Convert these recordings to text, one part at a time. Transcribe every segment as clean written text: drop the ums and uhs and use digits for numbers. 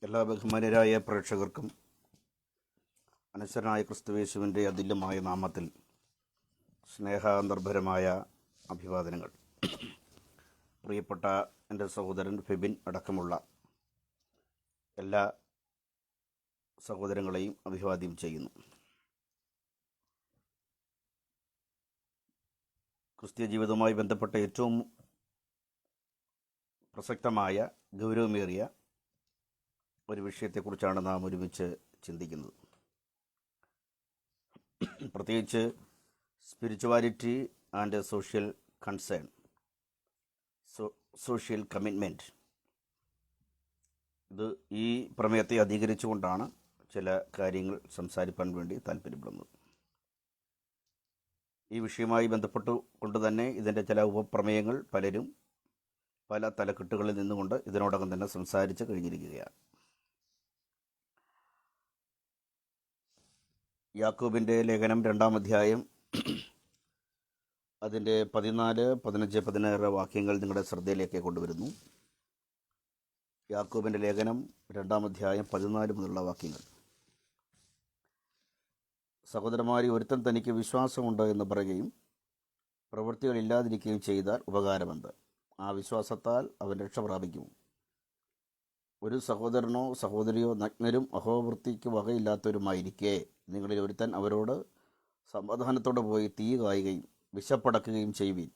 എല്ലാ ബഹുമാന്യരായ പ്രേക്ഷകർക്കും അനശ്വരനായ ക്രിസ്തുയേശുവിൻ്റെ അതുല്യമായ നാമത്തിൽ സ്നേഹനിർഭരമായ അഭിവാദനങ്ങൾ. പ്രിയപ്പെട്ട എൻ്റെ സഹോദരൻ ഫെബിൻ അടക്കമുള്ള എല്ലാ സഹോദരങ്ങളെയും അഭിവാദ്യം ചെയ്യുന്നു. ക്രിസ്തീയ ജീവിതവുമായി ബന്ധപ്പെട്ട ഏറ്റവും പ്രസക്തമായ ഗൗരവമേറിയ ഒരു വിഷയത്തെക്കുറിച്ചാണ് നാം ഒരുമിച്ച് ചിന്തിക്കുന്നത്. പ്രത്യേകിച്ച് spirituality and social concern, social commitment. ഈ പ്രമേയത്തെ അധികരിച്ചുകൊണ്ടാണ് ചില കാര്യങ്ങൾ സംസാരിക്കാൻ വേണ്ടി താല്പര്യപ്പെടുന്നത്. ഈ വിഷയവുമായി ബന്ധപ്പെട്ടുകൊണ്ട് തന്നെ ഇതിൻ്റെ ചില ഉപപ്രമേയങ്ങൾ പലരും പല തലക്കെട്ടുകളിൽ നിന്നുകൊണ്ട് ഇതിനോടകം തന്നെ സംസാരിച്ച് കഴിഞ്ഞിരിക്കുകയാണ്. യാക്കോബിൻ്റെ ലേഖനം 2-ാം അധ്യായം അതിൻ്റെ 14, 15, 16 വാക്യങ്ങൾ നിങ്ങളുടെ ശ്രദ്ധയിലേക്ക് കൊണ്ടുവരുന്നു. യാക്കോബിൻ്റെ ലേഖനം 2-ാം അധ്യായം 14 മുതലുള്ള വാക്യങ്ങൾ. സഹോദരന്മാരെ, ഒരുത്തൻ തനിക്ക് വിശ്വാസമുണ്ട് എന്ന് പറയുകയും പ്രവൃത്തികളില്ലാതിരിക്കുകയും ചെയ്താൽ ഉപകാരമെന്ത്? ആ വിശ്വാസത്താൽ അവൻ രക്ഷ പ്രാപിക്കുമോ? ഒരു സഹോദരനോ സഹോദരിയോ നഗ്നരും അഹോവൃത്തിക്ക് വകയില്ലാത്തവരുമായിരിക്കെ നിങ്ങളിൽ ഒരുത്തൻ അവരോട് സമാധാനത്തോടെ പോയി തീ കായുകയും വിശപ്പടക്കുകയും ചെയ്യുവിൻ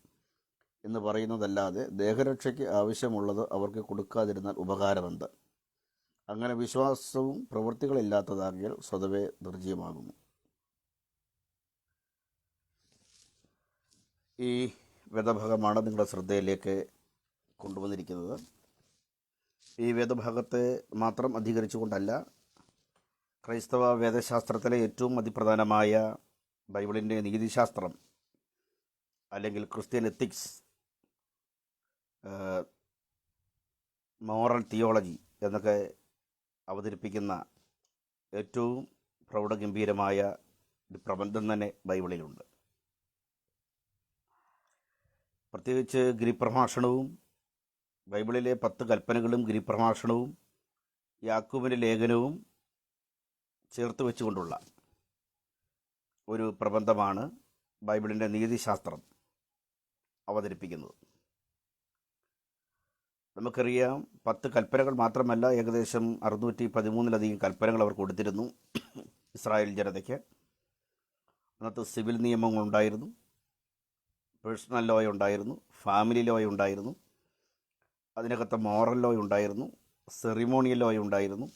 എന്ന് പറയുന്നതല്ലാതെ ദേഹരക്ഷയ്ക്ക് ആവശ്യമുള്ളത് അവർക്ക് കൊടുക്കാതിരുന്നാൽ ഉപകാരമെന്ത്? അങ്ങനെ വിശ്വാസവും പ്രവൃത്തികളില്ലാത്തതാകിയാൽ സ്വതവേ നിർജ്ജീവമാകുന്നു. ഈ വേദഭാഗമാണ് നിങ്ങളുടെ ശ്രദ്ധയിലേക്ക് കൊണ്ടുവന്നിരിക്കുന്നത്. ഈ വേദഭാഗത്തെ മാത്രം അധികരിച്ചുകൊണ്ടല്ല, ക്രൈസ്തവ വേദശാസ്ത്രത്തിലെ ഏറ്റവും അതിപ്രധാനമായ ബൈബിളിൻ്റെ നീതിശാസ്ത്രം അല്ലെങ്കിൽ ക്രിസ്ത്യൻ എത്തിക്സ്, മോറൽ തിയോളജി എന്നൊക്കെ അവതരിപ്പിക്കുന്ന ഏറ്റവും പ്രൗഢഗംഭീരമായ ഒരു പ്രബന്ധം തന്നെ ബൈബിളിലുണ്ട്. പ്രത്യേകിച്ച് ഗിരിപ്രഭാഷണവും ബൈബിളിലെ 10 കൽപ്പനകളും ഗിരിപ്രഭാഷണവും യാക്കോബിൻ്റെ ലേഖനവും ചേർത്ത് വെച്ചുകൊണ്ടുള്ള ഒരു പ്രബന്ധമാണ് ബൈബിളിൻ്റെ നീതിശാസ്ത്രം അവതരിപ്പിക്കുന്നത്. നമുക്കറിയാം, 10 കൽപ്പനകൾ മാത്രമല്ല, ഏകദേശം 613 കൽപ്പനകൾ അവർ കൊടുത്തിരുന്നു ഇസ്രായേൽ ജനതയ്ക്ക്. അന്നത്തെ സിവിൽ നിയമങ്ങളുണ്ടായിരുന്നു, പേഴ്സണൽ ലോ ഉണ്ടായിരുന്നു, ഫാമിലി ലോ ഉണ്ടായിരുന്നു, അതിനകത്ത് മോറൽ ലോ ഉണ്ടായിരുന്നു, സെറിമോണിയൽ ലോ ഉണ്ടായിരുന്നു,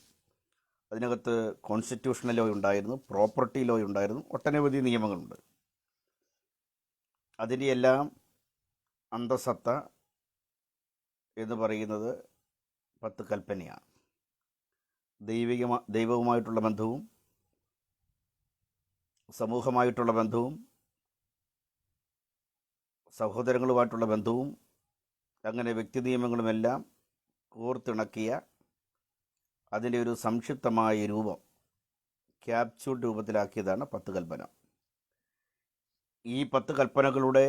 അതിനകത്ത് കോൺസ്റ്റിറ്റ്യൂഷണൽ ലോ ഉണ്ടായിരുന്നു, പ്രോപ്പർട്ടി ലോ ഉണ്ടായിരുന്നു, ഒട്ടനവധി നിയമങ്ങളുണ്ട്. അതിൻ്റെ എല്ലാം അന്തസത്ത എന്ന് പറയുന്നത് 10 കൽപ്പനയാണ്. ദൈവവുമായിട്ടുള്ള ബന്ധവും സമൂഹമായിട്ടുള്ള ബന്ധവും സഹോദരങ്ങളുമായിട്ടുള്ള ബന്ധവും അങ്ങനെ വ്യക്തി നിയമങ്ങളുമെല്ലാം കോർത്തിണക്കിയ അതിൻ്റെ ഒരു സംക്ഷിപ്തമായ രൂപം, ക്യാപ്സ്യൂൾ രൂപത്തിലാക്കിയതാണ് 10 കൽപ്പന. ഈ 10 കൽപ്പനകളുടെ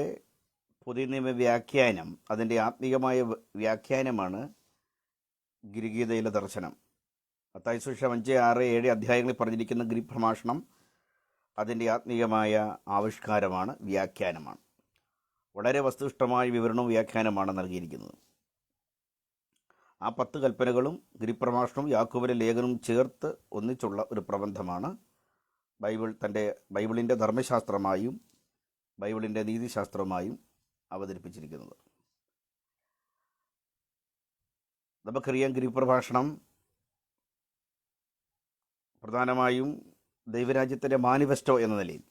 പുതിയ നിയമ വ്യാഖ്യാനം, അതിൻ്റെ ആത്മീയമായ വ്യാഖ്യാനമാണ് ഗിരിഗീതയിലെ ദർശനം. മത്തായി സുവിശേഷം 5, 6, 7 അധ്യായങ്ങളിൽ പറഞ്ഞിരിക്കുന്ന ഗിരിപ്രഭാഷണം അതിൻ്റെ ആത്മീയമായ ആവിഷ്കാരമാണ്, വ്യാഖ്യാനമാണ്. വളരെ വസ്തുനിഷ്ഠമായ വിവരണവും വ്യാഖ്യാനമാണ് നൽകിയിരിക്കുന്നത്. ആ 10 കൽപ്പനകളും ഗിരിപ്രഭാഷണവും യാക്കോബിലെ ലേഖനവും ചേർത്ത് ഒന്നിച്ചുള്ള ഒരു പ്രബന്ധമാണ് ബൈബിളിൻ്റെ ധർമ്മശാസ്ത്രമായും ബൈബിളിൻ്റെ നീതിശാസ്ത്രമായും അവതരിപ്പിച്ചിരിക്കുന്നത്. നമുക്കറിയാം, ഗിരിപ്രഭാഷണം പ്രധാനമായും ദൈവരാജ്യത്തിൻ്റെ മാനിഫെസ്റ്റോ എന്ന നിലയിൽ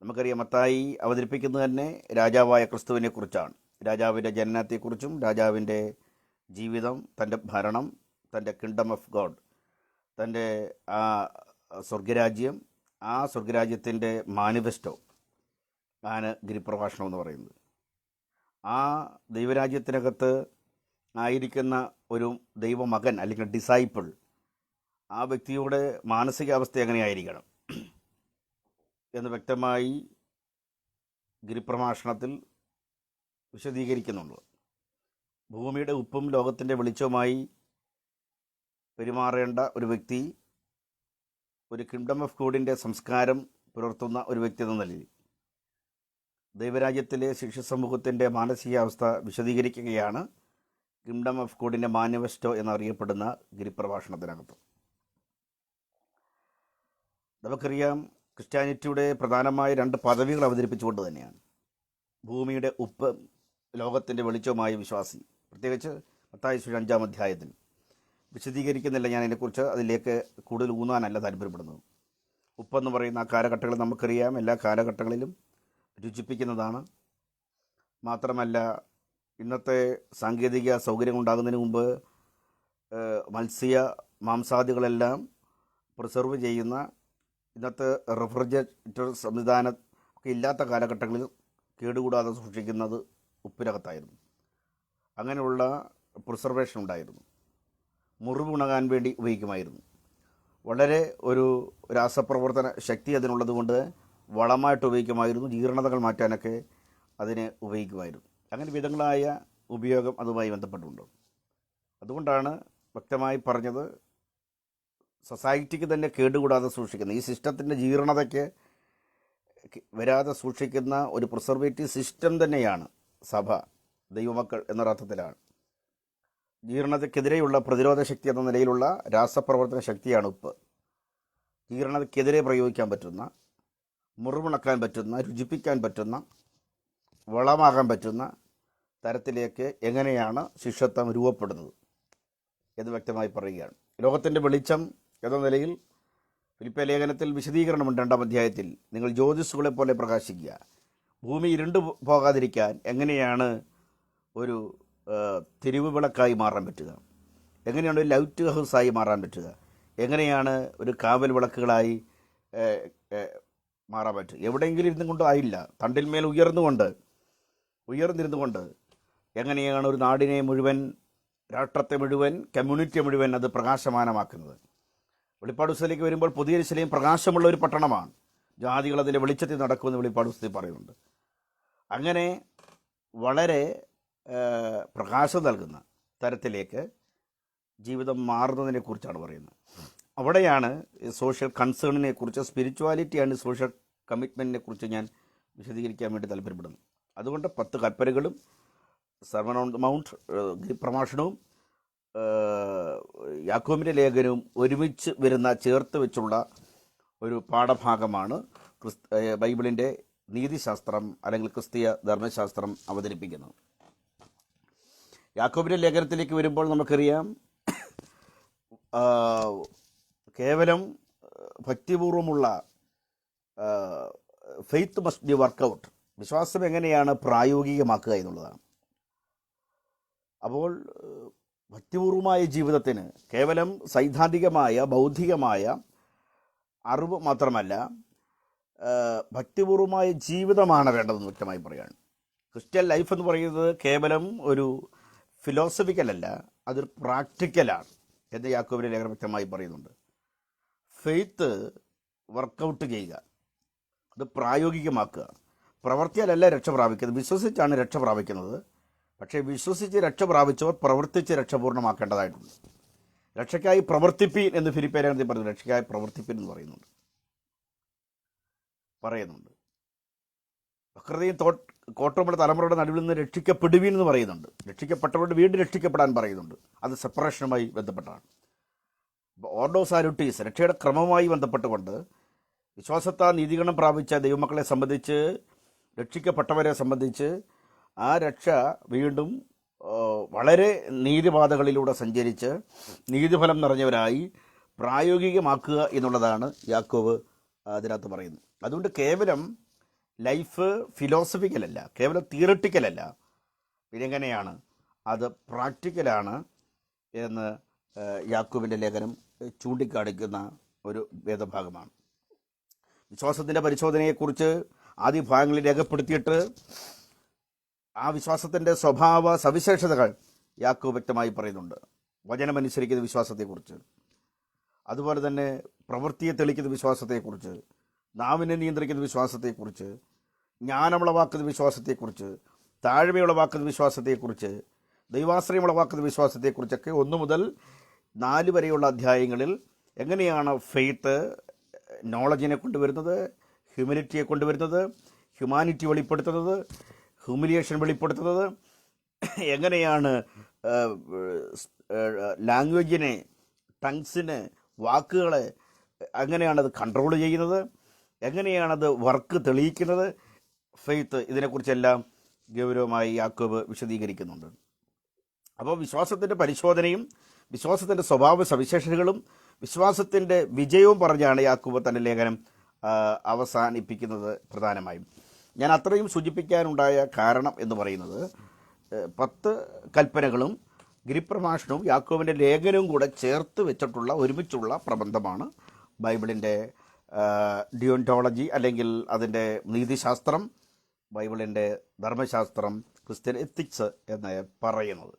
നമുക്കറിയാം. മത്തായി അവതരിപ്പിക്കുന്നത് തന്നെ രാജാവായ ക്രിസ്തുവിനെ കുറിച്ചാണ്. രാജാവിൻ്റെ ജനനത്തെക്കുറിച്ചും രാജാവിൻ്റെ ജീവിതം, തൻ്റെ ഭരണം, തൻ്റെ കിങ്ഡം ഓഫ് ഗോഡ്, തൻ്റെ ആ സ്വർഗരാജ്യം, ആ സ്വർഗരാജ്യത്തിൻ്റെ മാനിഫെസ്റ്റോ ആണ് ഗിരിപ്രഭാഷണം എന്ന് പറയുന്നത്. ആ ദൈവരാജ്യത്തിനകത്ത് ആയിരിക്കുന്ന ഒരു ദൈവമകൻ അല്ലെങ്കിൽ ഡിസൈപ്പിൾ, ആ വ്യക്തിയുടെ മാനസികാവസ്ഥ എങ്ങനെയായിരിക്കണം എന്ന് വ്യക്തമായി ഗിരിപ്രഭാഷണത്തിൽ വിശദീകരിക്കുന്നുണ്ട്. ഭൂമിയുടെ ഉപ്പും ലോകത്തിൻ്റെ വെളിച്ചവുമായി പെരുമാറേണ്ട ഒരു വ്യക്തി, ഒരു കിങ്ഡം ഓഫ് ഗോഡിൻ്റെ സംസ്കാരം പുലർത്തുന്ന ഒരു വ്യക്തി എന്ന നിലയിൽ ദൈവരാജ്യത്തിലെ ശിഷ്യ സമൂഹത്തിൻ്റെ മാനസികാവസ്ഥ വിശദീകരിക്കുകയാണ് കിങ്ഡം ഓഫ് ഗോഡിൻ്റെ മാനിഫെസ്റ്റോ എന്നറിയപ്പെടുന്ന ഗിരിപ്രഭാഷണത്തിനകത്ത്. നമുക്കറിയാം, ക്രിസ്ത്യാനിറ്റിയുടെ പ്രധാനമായ 2 പദവികൾ അവതരിപ്പിച്ചുകൊണ്ട് തന്നെയാണ് ഭൂമിയുടെ ഉപ്പ്, ലോകത്തിൻ്റെ വെളിച്ചവുമായ വിശ്വാസി. പ്രത്യേകിച്ച് മത്തായി സുവിശേഷം 5-ാം അധ്യായത്തിൽ വിശദീകരിക്കുന്നില്ല. ഞാൻ അതിനെക്കുറിച്ച് അതിലേക്ക് കൂടുതൽ ഊന്നാനല്ല താല്പര്യപ്പെടുന്നത്. ഉപ്പെന്ന് പറയുന്ന ആ കാലഘട്ടങ്ങൾ നമുക്കറിയാം, എല്ലാ കാലഘട്ടങ്ങളിലും രുചിപ്പിക്കുന്നതാണ്. മാത്രമല്ല, ഇന്നത്തെ സാങ്കേതിക സൗകര്യങ്ങൾ ഉണ്ടാകുന്നതിന് മുമ്പ് മാംസാദികളെല്ലാം പ്രിസർവ് ചെയ്യുന്ന, ഇന്നത്തെ റെഫ്രിജറേറ്റർ സംവിധാനം ഒക്കെ ഇല്ലാത്ത കാലഘട്ടങ്ങളിൽ കേടുകൂടാതെ സൂക്ഷിക്കുന്നത് ഉപ്പിനകത്തായിരുന്നു. അങ്ങനെയുള്ള പ്രിസർവേഷൻ ഉണ്ടായിരുന്നു. മുറിവ് ഉണങ്ങാൻ വേണ്ടി ഉപയോഗിക്കുമായിരുന്നു. വളരെ ഒരു രാസപ്രവർത്തന ശക്തി അതിനുള്ളത് കൊണ്ട് വളമായിട്ട് ഉപയോഗിക്കുമായിരുന്നു. ജീർണതകൾ മാറ്റാനൊക്കെ അതിനെ ഉപയോഗിക്കുമായിരുന്നു. അങ്ങനെ വിധങ്ങളായ ഉപയോഗം അതുമായി ബന്ധപ്പെട്ടുണ്ട്. അതുകൊണ്ടാണ് വ്യക്തമായി പറഞ്ഞത്, സൊസൈറ്റിക്ക് തന്നെ കേടുകൂടാതെ സൂക്ഷിക്കുന്ന, ഈ സിസ്റ്റത്തിൻ്റെ ജീർണതയ്ക്ക് വരാതെ സൂക്ഷിക്കുന്ന ഒരു പ്രിസർവേറ്റീവ് സിസ്റ്റം തന്നെയാണ് സഭ, ദൈവമക്കൾ എന്നൊരർത്ഥത്തിലാണ്. ജീർണതയ്ക്കെതിരെയുള്ള പ്രതിരോധ ശക്തി എന്ന നിലയിലുള്ള രാസപ്രവർത്തന ശക്തിയാണ് ഉപ്പ്. ജീർണതയ്ക്കെതിരെ പ്രയോഗിക്കാൻ പറ്റുന്ന, മുറിവുണക്കാൻ പറ്റുന്ന, രുചിപ്പിക്കാൻ പറ്റുന്ന, വളമാകാൻ പറ്റുന്ന തരത്തിലേക്ക് എങ്ങനെയാണ് ശിഷ്യത്വം രൂപപ്പെടുന്നത് എന്ന് വ്യക്തമായി പറയുകയാണ്. ലോകത്തിൻ്റെ വെളിച്ചം എന്ന നിലയിൽ ഫിലിപ്പിയ ലേഖനത്തിൽ വിശദീകരണമുണ്ട് 2-ാം അധ്യായത്തിൽ. നിങ്ങൾ ജ്യോതിസ്സുകളെ പോലെ പ്രകാശിക്കുക. ഭൂമി ഇരുണ്ടു പോകാതിരിക്കാൻ എങ്ങനെയാണ് ഒരു തെരുവ് വിളക്കായി മാറാൻ പറ്റുക, എങ്ങനെയാണ് ഒരു ലൈറ്റ് ഹൗസായി മാറാൻ പറ്റുക, എങ്ങനെയാണ് ഒരു കാവൽ വിളക്കുകളായി മാറാൻ പറ്റുക. എവിടെയെങ്കിലും ഇരുന്നു കൊണ്ട് ആയില്ല, തണ്ടിന്മേൽ ഉയർന്നിരുന്നു കൊണ്ട് എങ്ങനെയാണ് ഒരു നാടിനെ മുഴുവൻ, രാഷ്ട്രത്തെ മുഴുവൻ, കമ്മ്യൂണിറ്റിയെ മുഴുവൻ അത് പ്രകാശമാനമാക്കുന്നത്. വെളിപ്പാട് പുസ്തകത്തിലേക്ക് വരുമ്പോൾ പുതിയ യെരൂശലേം പ്രകാശമുള്ള ഒരു പട്ടണമാണ്, ജാതികൾ അതിലെ വെളിച്ചത്തിൽ നടക്കുമെന്ന് വെളിപ്പാട് പുസ്തകത്തിൽ പറയുന്നുണ്ട്. അങ്ങനെ വളരെ പ്രകാശം നൽകുന്ന തരത്തിലേക്ക് ജീവിതം മാറുന്നതിനെക്കുറിച്ചാണ് പറയുന്നത്. അവിടെയാണ് സോഷ്യൽ കൺസേണിനെ കുറിച്ച്, സ്പിരിച്വാലിറ്റി ആൻഡ് സോഷ്യൽ കമ്മിറ്റ്മെൻറ്റിനെ കുറിച്ച് ഞാൻ വിശദീകരിക്കാൻ വേണ്ടി താല്പര്യപ്പെടുന്നു. അതുകൊണ്ട് 10 കൽപ്പനകളും സെർമൺ ഓൺ ദി മൗണ്ട് പ്രഭാഷണവും യാക്കോബിൻ്റെ ലേഖനവും ഒരുമിച്ച് വരുന്ന, ചേർത്ത് വെച്ചുള്ള ഒരു പാഠഭാഗമാണ് ബൈബിളിൻ്റെ നീതിശാസ്ത്രം അല്ലെങ്കിൽ ക്രിസ്തീയ ധർമ്മശാസ്ത്രം അവതരിപ്പിക്കുന്നത്. യാക്കോബിൻ്റെ ലേഖനത്തിലേക്ക് വരുമ്പോൾ നമുക്കറിയാം, കേവലം ഭക്തിപൂർവമുള്ള ഫെയ്ത്ത് മസ്റ്റ് ബി വർക്കൗട്ട്, വിശ്വാസം എങ്ങനെയാണ് പ്രായോഗികമാക്കുക എന്നുള്ളതാണ്. അപ്പോൾ ഭക്തിപൂർവമായ ജീവിതത്തിന് കേവലം സൈദ്ധാന്തികമായ ബൗദ്ധികമായ അറിവ് മാത്രമല്ല, ഭക്തിപൂർവമായ ജീവിതമാണ് വേണ്ടതെന്ന് വ്യക്തമായി പറയുകയാണ്. ക്രിസ്ത്യൻ ലൈഫ് എന്ന് പറയുന്നത് കേവലം ഒരു ഫിലോസഫിക്കലല്ല, അതൊരു പ്രാക്ടിക്കലാണ് എന്ന് യാക്കോബിൻ്റെ ലേഖനം വ്യക്തമായി പറയുന്നുണ്ട്. ഫെയ്ത്ത് വർക്കൗട്ട് ചെയ്യുക, അത് പ്രായോഗികമാക്കുക. പ്രവർത്തിയാലല്ല രക്ഷ പ്രാപിക്കുന്നത്, വിശ്വസിച്ചാണ് രക്ഷ പ്രാപിക്കുന്നത്. പക്ഷേ വിശ്വസിച്ച് രക്ഷ പ്രാപിച്ചവർ പ്രവർത്തിച്ച് രക്ഷപൂർണ്ണമാക്കേണ്ടതായിട്ടുണ്ട്. രക്ഷയ്ക്കായി പ്രവർത്തിപ്പീൻ എന്ന് ഫിലിപ്പിയ ലേഖനത്തിൽ പറയുന്നു. രക്ഷയ്ക്കായി പ്രവർത്തിപ്പീൻ എന്ന് പറയുന്നുണ്ട്. വക്രതയും കോട്ടമുള്ള തലമുറയുടെ നടുവിൽ നിന്ന് രക്ഷിക്കപ്പെടുവീൻ എന്ന് പറയുന്നുണ്ട്. രക്ഷിക്കപ്പെട്ടവരുടെ വീണ്ടും രക്ഷിക്കപ്പെടാൻ പറയുന്നുണ്ട്. അത് സെപ്പറേഷനുമായി ബന്ധപ്പെട്ടാണ്. ഓർഡോ സാലുട്ടീസ്, രക്ഷയുടെ ക്രമവുമായി ബന്ധപ്പെട്ടുകൊണ്ട് വിശ്വാസത്താൽ നീതീകരണം പ്രാപിച്ച ദൈവമക്കളെ സംബന്ധിച്ച്, രക്ഷിക്കപ്പെട്ടവരെ സംബന്ധിച്ച് ആ രക്ഷ വീണ്ടും വളരെ നീതിപാതകളിലൂടെ സഞ്ചരിച്ച് നീതിഫലം നിറഞ്ഞവരായി പ്രായോഗികമാക്കുക എന്നുള്ളതാണ് യാക്കോബ് അതിനകത്ത് പറയുന്നത്. അതുകൊണ്ട് കേവലം ലൈഫ് ഫിലോസഫിക്കലല്ല, കേവലം തിയറട്ടിക്കലല്ല, പിന്നെങ്ങനെയാണ് അത് പ്രാക്ടിക്കലാണ് എന്ന് യാക്കോബിൻ്റെ ലേഖനം ചൂണ്ടിക്കാണിക്കുന്ന ഒരു വേദഭാഗമാണ്. വിശ്വാസത്തിൻ്റെ പരിശോധനയെക്കുറിച്ച് ആദ്യ ഭാഗങ്ങളിൽ രേഖപ്പെടുത്തിയിട്ട് ആ വിശ്വാസത്തിൻ്റെ സ്വഭാവ സവിശേഷതകൾ യാക്കോബ് വ്യക്തമായി പറയുന്നുണ്ട്. വചനമനുസരിക്കുന്ന വിശ്വാസത്തെക്കുറിച്ച്, അതുപോലെ തന്നെ പ്രവൃത്തിയെ തെളിക്കുന്ന വിശ്വാസത്തെക്കുറിച്ച്, നാവിനെ നിയന്ത്രിക്കുന്ന വിശ്വാസത്തെക്കുറിച്ച്, ജ്ഞാനമുളവാക്കുന്ന വിശ്വാസത്തെക്കുറിച്ച്, താഴ്മയുളവാക്കുന്ന വിശ്വാസത്തെക്കുറിച്ച്, ദൈവാശ്രയമുളവാക്കുന്ന വിശ്വാസത്തെക്കുറിച്ചൊക്കെ 1 മുതൽ 4 വരെയുള്ള അധ്യായങ്ങളിൽ എങ്ങനെയാണ് ഫെയ്ത്ത് നോളജിനെ കൊണ്ടുവരുന്നത്, ഹ്യൂമിലിറ്റിയെ കൊണ്ടുവരുന്നത്, ഹ്യൂമാനിറ്റി വെളിപ്പെടുത്തുന്നത്, ഹ്യൂമിലിയേഷൻ വെളിപ്പെടുത്തുന്നത്, എങ്ങനെയാണ് ലാംഗ്വേജിനെ, ടങ്സിനെ, വാക്കുകളെ എങ്ങനെയാണത് കൺട്രോൾ ചെയ്യുന്നത്, എങ്ങനെയാണത് വർക്ക് തെളിയിക്കുന്നത്. ഫെയ്ത്ത് ഇതിനെക്കുറിച്ചെല്ലാം ഗൗരവമായി യാക്കോബ് വിശദീകരിക്കുന്നുണ്ട്. അപ്പോൾ വിശ്വാസത്തിൻ്റെ പരിശോധനയും വിശ്വാസത്തിൻ്റെ സ്വഭാവ സവിശേഷതകളും വിശ്വാസത്തിൻ്റെ വിജയവും പറഞ്ഞാണ് യാക്കോബ് തൻ്റെ ലേഖനം അവസാനിപ്പിക്കുന്നത്. പ്രധാനമായും ഞാൻ അത്രയും സൂചിപ്പിക്കാനുണ്ടായ കാരണം എന്ന് പറയുന്നത് 10 കൽപ്പനകളും ഗിരിപ്രഭാഷണവും യാക്കോബിൻ്റെ ലേഖനവും കൂടെ ചേർത്ത് വെച്ചിട്ടുള്ള ഒരുമിച്ചുള്ള പ്രബന്ധമാണ് ബൈബിളിൻ്റെ ഡിയോണ്ടോളജി, അല്ലെങ്കിൽ അതിൻ്റെ നീതിശാസ്ത്രം, ബൈബിളിൻ്റെ ധർമ്മശാസ്ത്രം, ക്രിസ്ത്യൻ എത്തിക്സ് എന്ന് പറയുന്നത്.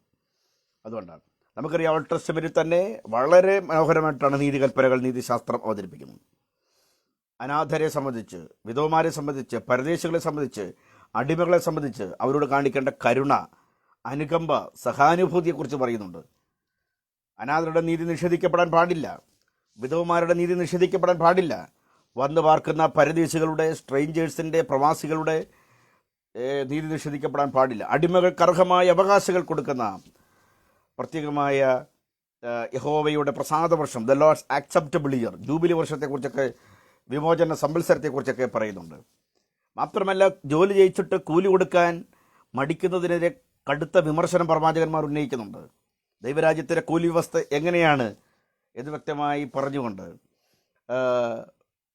അതുകൊണ്ടാണ് നമുക്കറിയാം, ഓൾഡ് ടെസ്റ്റമെന്റിൽ തന്നെ വളരെ മനോഹരമായിട്ടാണ് നീതികൽപ്പനകൾ, നീതിശാസ്ത്രം അവതരിപ്പിക്കുന്നത്. അനാഥരെ സംബന്ധിച്ച്, വിധവമാരെ സംബന്ധിച്ച്, പരദേശികളെ സംബന്ധിച്ച്, അടിമകളെ സംബന്ധിച്ച് അവരോട് കാണിക്കേണ്ട കരുണ, അനുകമ്പ, സഹാനുഭൂതിയെക്കുറിച്ച് പറയുന്നുണ്ട്. അനാഥരുടെ നീതി നിഷേധിക്കപ്പെടാൻ പാടില്ല, വിധവമാരുടെ നീതി നിഷേധിക്കപ്പെടാൻ പാടില്ല, വന്നു പാർക്കുന്ന പരദേശികളുടെ, സ്ട്രേഞ്ചേഴ്സിൻ്റെ, പ്രവാസികളുടെ നീതി നിഷേധിക്കപ്പെടാൻ പാടില്ല, അടിമകൾക്ക് അർഹമായ അവകാശങ്ങൾ കൊടുക്കുന്ന പ്രത്യേകമായ യഹോവയുടെ പ്രസാദ വർഷം, the lord's acceptable year, jubilee വർഷത്തെക്കുറിച്ചൊക്കെ, വിമോചന സംവത്സരത്തെക്കുറിച്ചൊക്കെ പറയുന്നുണ്ട്. മാത്രമല്ല, ജോലി ചെയ്യിച്ചിട്ട് കൂലി കൊടുക്കാൻ മടിക്കുന്നതിനെതിരെ കടുത്ത വിമർശനം പ്രവാചകന്മാർ ഉന്നയിക്കുന്നുണ്ട്. ദൈവരാജ്യത്തിലെ കൂലി വ്യവസ്ഥ എങ്ങനെയാണ് എന്ന് വ്യക്തമായി പറഞ്ഞുകൊണ്ട്,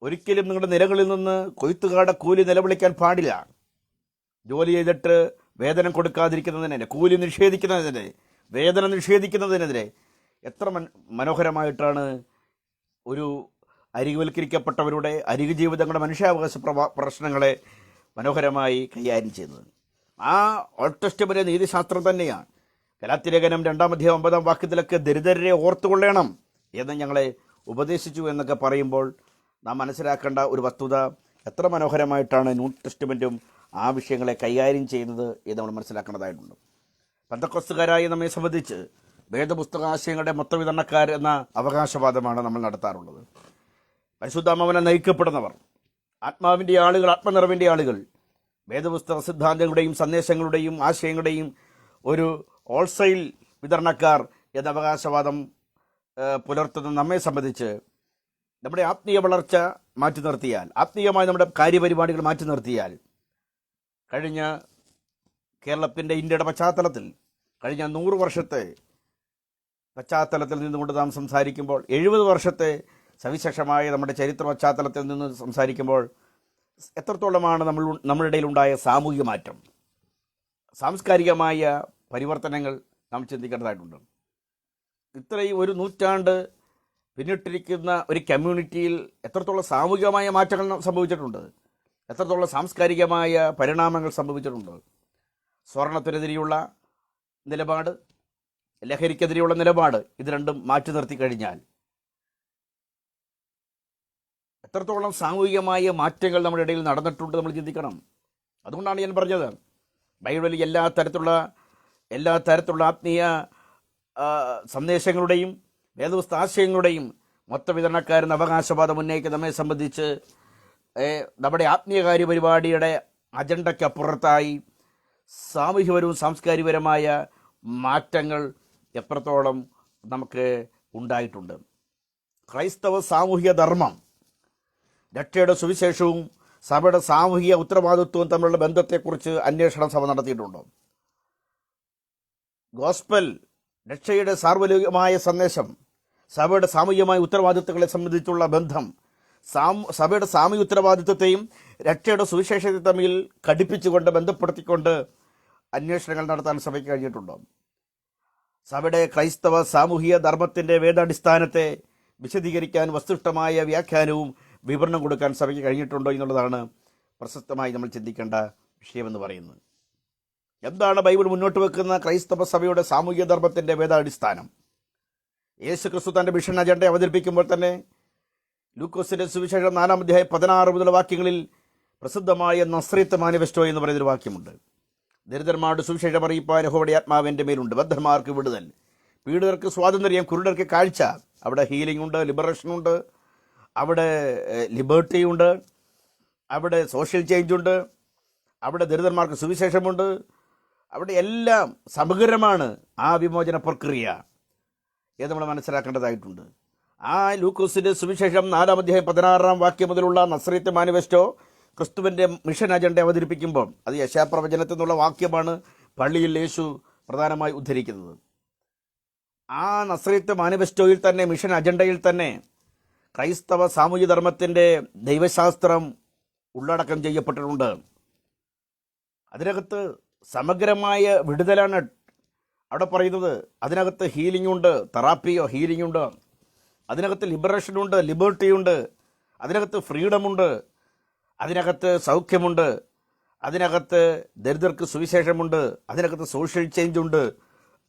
ഒരിക്കലും നിങ്ങളുടെ നിലകളിൽ നിന്ന് കൊയ്ത്തുകാരുടെ കൂലി നിലവിളിക്കാൻ പാടില്ല. ജോലി ചെയ്തിട്ട് വേതനം കൊടുക്കാതിരിക്കുന്നതിനെതിരെ, കൂലി നിഷേധിക്കുന്നതിനെതിരെ, വേതനം നിഷേധിക്കുന്നതിനെതിരെ എത്ര മനോഹരമായിട്ടാണ് ഒരു അരികുവൽക്കരിക്കപ്പെട്ടവരുടെ അരികു ജീവിതങ്ങളുടെ മനുഷ്യാവകാശ പ്രശ്നങ്ങളെ മനോഹരമായി കൈകാര്യം ചെയ്യുന്നത്. ആ ഓൾഡ് ടെസ്റ്റമെന്റ് നീതിശാസ്ത്രം തന്നെയാണ്. ഗലാത്യലേഖനം 2-9 വാക്യത്തിലൊക്കെ ദരിദ്രരെ ഓർത്തുകൊള്ളണം എന്ന് ഞങ്ങളെ ഉപദേശിച്ചു എന്നൊക്കെ പറയുമ്പോൾ നാം മനസ്സിലാക്കേണ്ട ഒരു വസ്തുത, എത്ര മനോഹരമായിട്ടാണ് ന്യൂ ടെസ്റ്റമെൻറ്റും ആ വിഷയങ്ങളെ കൈകാര്യം ചെയ്യുന്നത് എന്ന് നമ്മൾ മനസ്സിലാക്കേണ്ടതായിട്ടുണ്ട്. പെന്തക്കോസ്തുകാരായി നമ്മെ സംബന്ധിച്ച് വേദപുസ്തകാശയങ്ങളുടെ മൊത്തവിതരണക്കാർ എന്ന അവകാശവാദമാണ് നമ്മൾ നടത്താറുള്ളത്. പരിശുദ്ധാത്മാവിനെ നയിക്കപ്പെടുന്നവർ, ആത്മാവിൻ്റെ ആളുകൾ, ആത്മനിറവിൻ്റെ ആളുകൾ, വേദപുസ്തക സിദ്ധാന്തങ്ങളുടെയും സന്ദേശങ്ങളുടെയും ആശയങ്ങളുടെയും ഒരു ഹോൾസെയിൽ വിതരണക്കാർ എന്ന അവകാശവാദം പുലർത്തുന്ന നമ്മെ സംബന്ധിച്ച് നമ്മുടെ ആത്മീയ വളർച്ച മാറ്റി നിർത്തിയാൽ, ആത്മീയമായി നമ്മുടെ കാര്യപരിപാടികൾ മാറ്റി നിർത്തിയാൽ, കഴിഞ്ഞ കേരളത്തിൻ്റെ, ഇന്ത്യയുടെ പശ്ചാത്തലത്തിൽ കഴിഞ്ഞ 100 വർഷത്തെ പശ്ചാത്തലത്തിൽ നിന്നുകൊണ്ട് നാം സംസാരിക്കുമ്പോൾ, 70 വർഷത്തെ സവിശേഷമായ നമ്മുടെ ചരിത്ര പശ്ചാത്തലത്തിൽ നിന്ന് സംസാരിക്കുമ്പോൾ എത്രത്തോളമാണ് നമ്മുടെ ഇടയിലുണ്ടായ സാമൂഹിക മാറ്റം, സാംസ്കാരികമായ പരിവർത്തനങ്ങൾ നാം ചിന്തിക്കേണ്ടതായിട്ടുണ്ട്. ഇത്രയും ഒരു നൂറ്റാണ്ട് പിന്നിട്ടിരിക്കുന്ന ഒരു കമ്മ്യൂണിറ്റിയിൽ എത്രത്തോളം സാമൂഹികമായ മാറ്റങ്ങൾ സംഭവിച്ചിട്ടുണ്ട്, എത്രത്തോളം സാംസ്കാരികമായ പരിണാമങ്ങൾ സംഭവിച്ചിട്ടുണ്ട്. സ്വർണത്തിനെതിരെയുള്ള നിലപാട്, ലഹരിക്കെതിരെയുള്ള നിലപാട്, ഇത് രണ്ടും മാറ്റി നിർത്തി കഴിഞ്ഞാൽ എത്രത്തോളം സാമൂഹികമായ മാറ്റങ്ങൾ നമ്മുടെ ഇടയിൽ നടന്നിട്ടുണ്ട് നമ്മൾ ചിന്തിക്കണം. അതുകൊണ്ടാണ് ഞാൻ പറഞ്ഞത്, ബൈബിളിൽ എല്ലാ തരത്തിലുള്ള ആത്മീയ സന്ദേശങ്ങളുടെയും വേദപുസ്തക ആശയങ്ങളുടെയും മൊത്തവിതരണക്കാരെന്ന അവകാശവാദം ഉന്നയിക്കുന്ന നമ്മെ സംബന്ധിച്ച് നമ്മുടെ ആത്മീയ കാര്യപരിപാടിയുടെ അജണ്ടയ്ക്കപ്പുറത്തായി സാമൂഹ്യപരവും സാംസ്കാരികപരമായ മാറ്റങ്ങൾ എത്രത്തോളം നമുക്ക് ഉണ്ടായിട്ടുണ്ട്. ക്രൈസ്തവ സാമൂഹിക ധർമ്മം, രക്ഷയുടെ സുവിശേഷവും സഭയുടെ സാമൂഹിക ഉത്തരവാദിത്വവും തമ്മിലുള്ള ബന്ധത്തെക്കുറിച്ച് അന്വേഷണം സഭ നടത്തിയിട്ടുണ്ടോ? ഗോസ്പൽ, രക്ഷയുടെ സാർവലൗകികമായ സന്ദേശം, സഭയുടെ സാമൂഹികമായ ഉത്തരവാദിത്വങ്ങളെ സംബന്ധിച്ചുള്ള ബന്ധം, സഭയുടെ സാമൂഹിക ഉത്തരവാദിത്വത്തെയും രക്ഷയുടെ സുവിശേഷത്തെ തമ്മിൽ ഘടിപ്പിച്ചുകൊണ്ട്, ബന്ധപ്പെടുത്തിക്കൊണ്ട് അന്വേഷണങ്ങൾ നടത്താൻ സഭയ്ക്ക് കഴിഞ്ഞിട്ടുണ്ടോ? സഭയുടെ ക്രൈസ്തവ സാമൂഹിക ധർമ്മത്തിൻ്റെ വേദാടിസ്ഥാനത്തെ വിശദീകരിക്കാൻ വസ്തുനിഷ്ഠമായ വ്യാഖ്യാനവും വിവരണം കൊടുക്കാൻ സഭയ്ക്ക് കഴിഞ്ഞിട്ടുണ്ടോ എന്നുള്ളതാണ് പ്രസക്തമായി നമ്മൾ ചിന്തിക്കേണ്ട വിഷയമെന്ന് പറയുന്നത്. എന്താണ് ബൈബിൾ മുന്നോട്ട് വെക്കുന്ന ക്രൈസ്തവ സഭയുടെ സാമൂഹിക ധർമ്മത്തിൻ്റെ വേദാടിസ്ഥാനം? യേശു ക്രിസ്തു തൻ്റെ മിഷൻ അജണ്ട അവതരിപ്പിക്കുമ്പോൾ തന്നെ ലൂക്കോസിന്റെ സുവിശേഷം 4-16 മുതൽ വാക്യങ്ങളിൽ പ്രസിദ്ധമായ നസ്രേത്ത് മാനിഫെസ്റ്റോ എന്ന് പറയുന്നൊരു വാക്യമുണ്ട്. ദരിദ്രന്മാരുടെ സുവിശേഷം അറിയിപ്പാൻ യഹോവയുടെ ആത്മാവ് എൻ്റെ മേലുണ്ട്, ബദ്ധന്മാർക്ക് വിടുതൽ, പീഡിതർക്ക് സ്വാതന്ത്ര്യം, കുരുടർക്ക് കാഴ്ച. അവിടെ ഹീലിംഗ് ഉണ്ട്, ലിബറേഷൻ ഉണ്ട്, അവിടെ ലിബർട്ടി ഉണ്ട്, അവിടെ സോഷ്യൽ ചേഞ്ച് ഉണ്ട്, അവിടെ ദരിദ്രന്മാർക്ക് സുവിശേഷമുണ്ട്. അവിടെ എല്ലാം സമഗ്രമാണ് ആ വിമോചന പ്രക്രിയ എന്ന് നമ്മൾ മനസ്സിലാക്കേണ്ടതായിട്ടുണ്ട്. ആ ലൂക്കോസിൻ്റെ സുവിശേഷം 4-ാം അധ്യായം 16-ാം വാക്യം മുതലുള്ള നസ്രയത്ത് മാനിഫെസ്റ്റോ ക്രിസ്തുവിൻ്റെ മിഷൻ അജണ്ട അവതരിപ്പിക്കുമ്പോൾ അത് യെശയ്യാപ്രവചനത്തിൽ നിന്നുള്ള വാക്യമാണ് പള്ളിയിൽ യേശു പ്രധാനമായി ഉദ്ധരിക്കുന്നത്. ആ നസ്രയത്ത് മാനിഫെസ്റ്റോയിൽ തന്നെ, മിഷൻ അജണ്ടയിൽ തന്നെ ക്രൈസ്തവ സാമൂഹ്യ ധർമ്മത്തിൻ്റെ ദൈവശാസ്ത്രം ഉള്ളടക്കം ചെയ്യപ്പെട്ടിട്ടുണ്ട്. അതിനകത്ത് സമഗ്രമായ വിടുതലാണ് അവിടെ പറയുന്നത്. അതിനകത്ത് ഹീലിംഗ് ഉണ്ട്, തെറാപ്പിയോ ഹീലിംഗ് ഉണ്ട്, അതിനകത്ത് ലിബറേഷൻ ഉണ്ട്, ലിബർട്ടി ഉണ്ട്, അതിനകത്ത് ഫ്രീഡമുണ്ട്, അതിനകത്ത് സൗഖ്യമുണ്ട്, അതിനകത്ത് ദരിദ്രർക്ക് സുവിശേഷമുണ്ട്, അതിനകത്ത് സോഷ്യൽ ചേഞ്ച് ഉണ്ട്,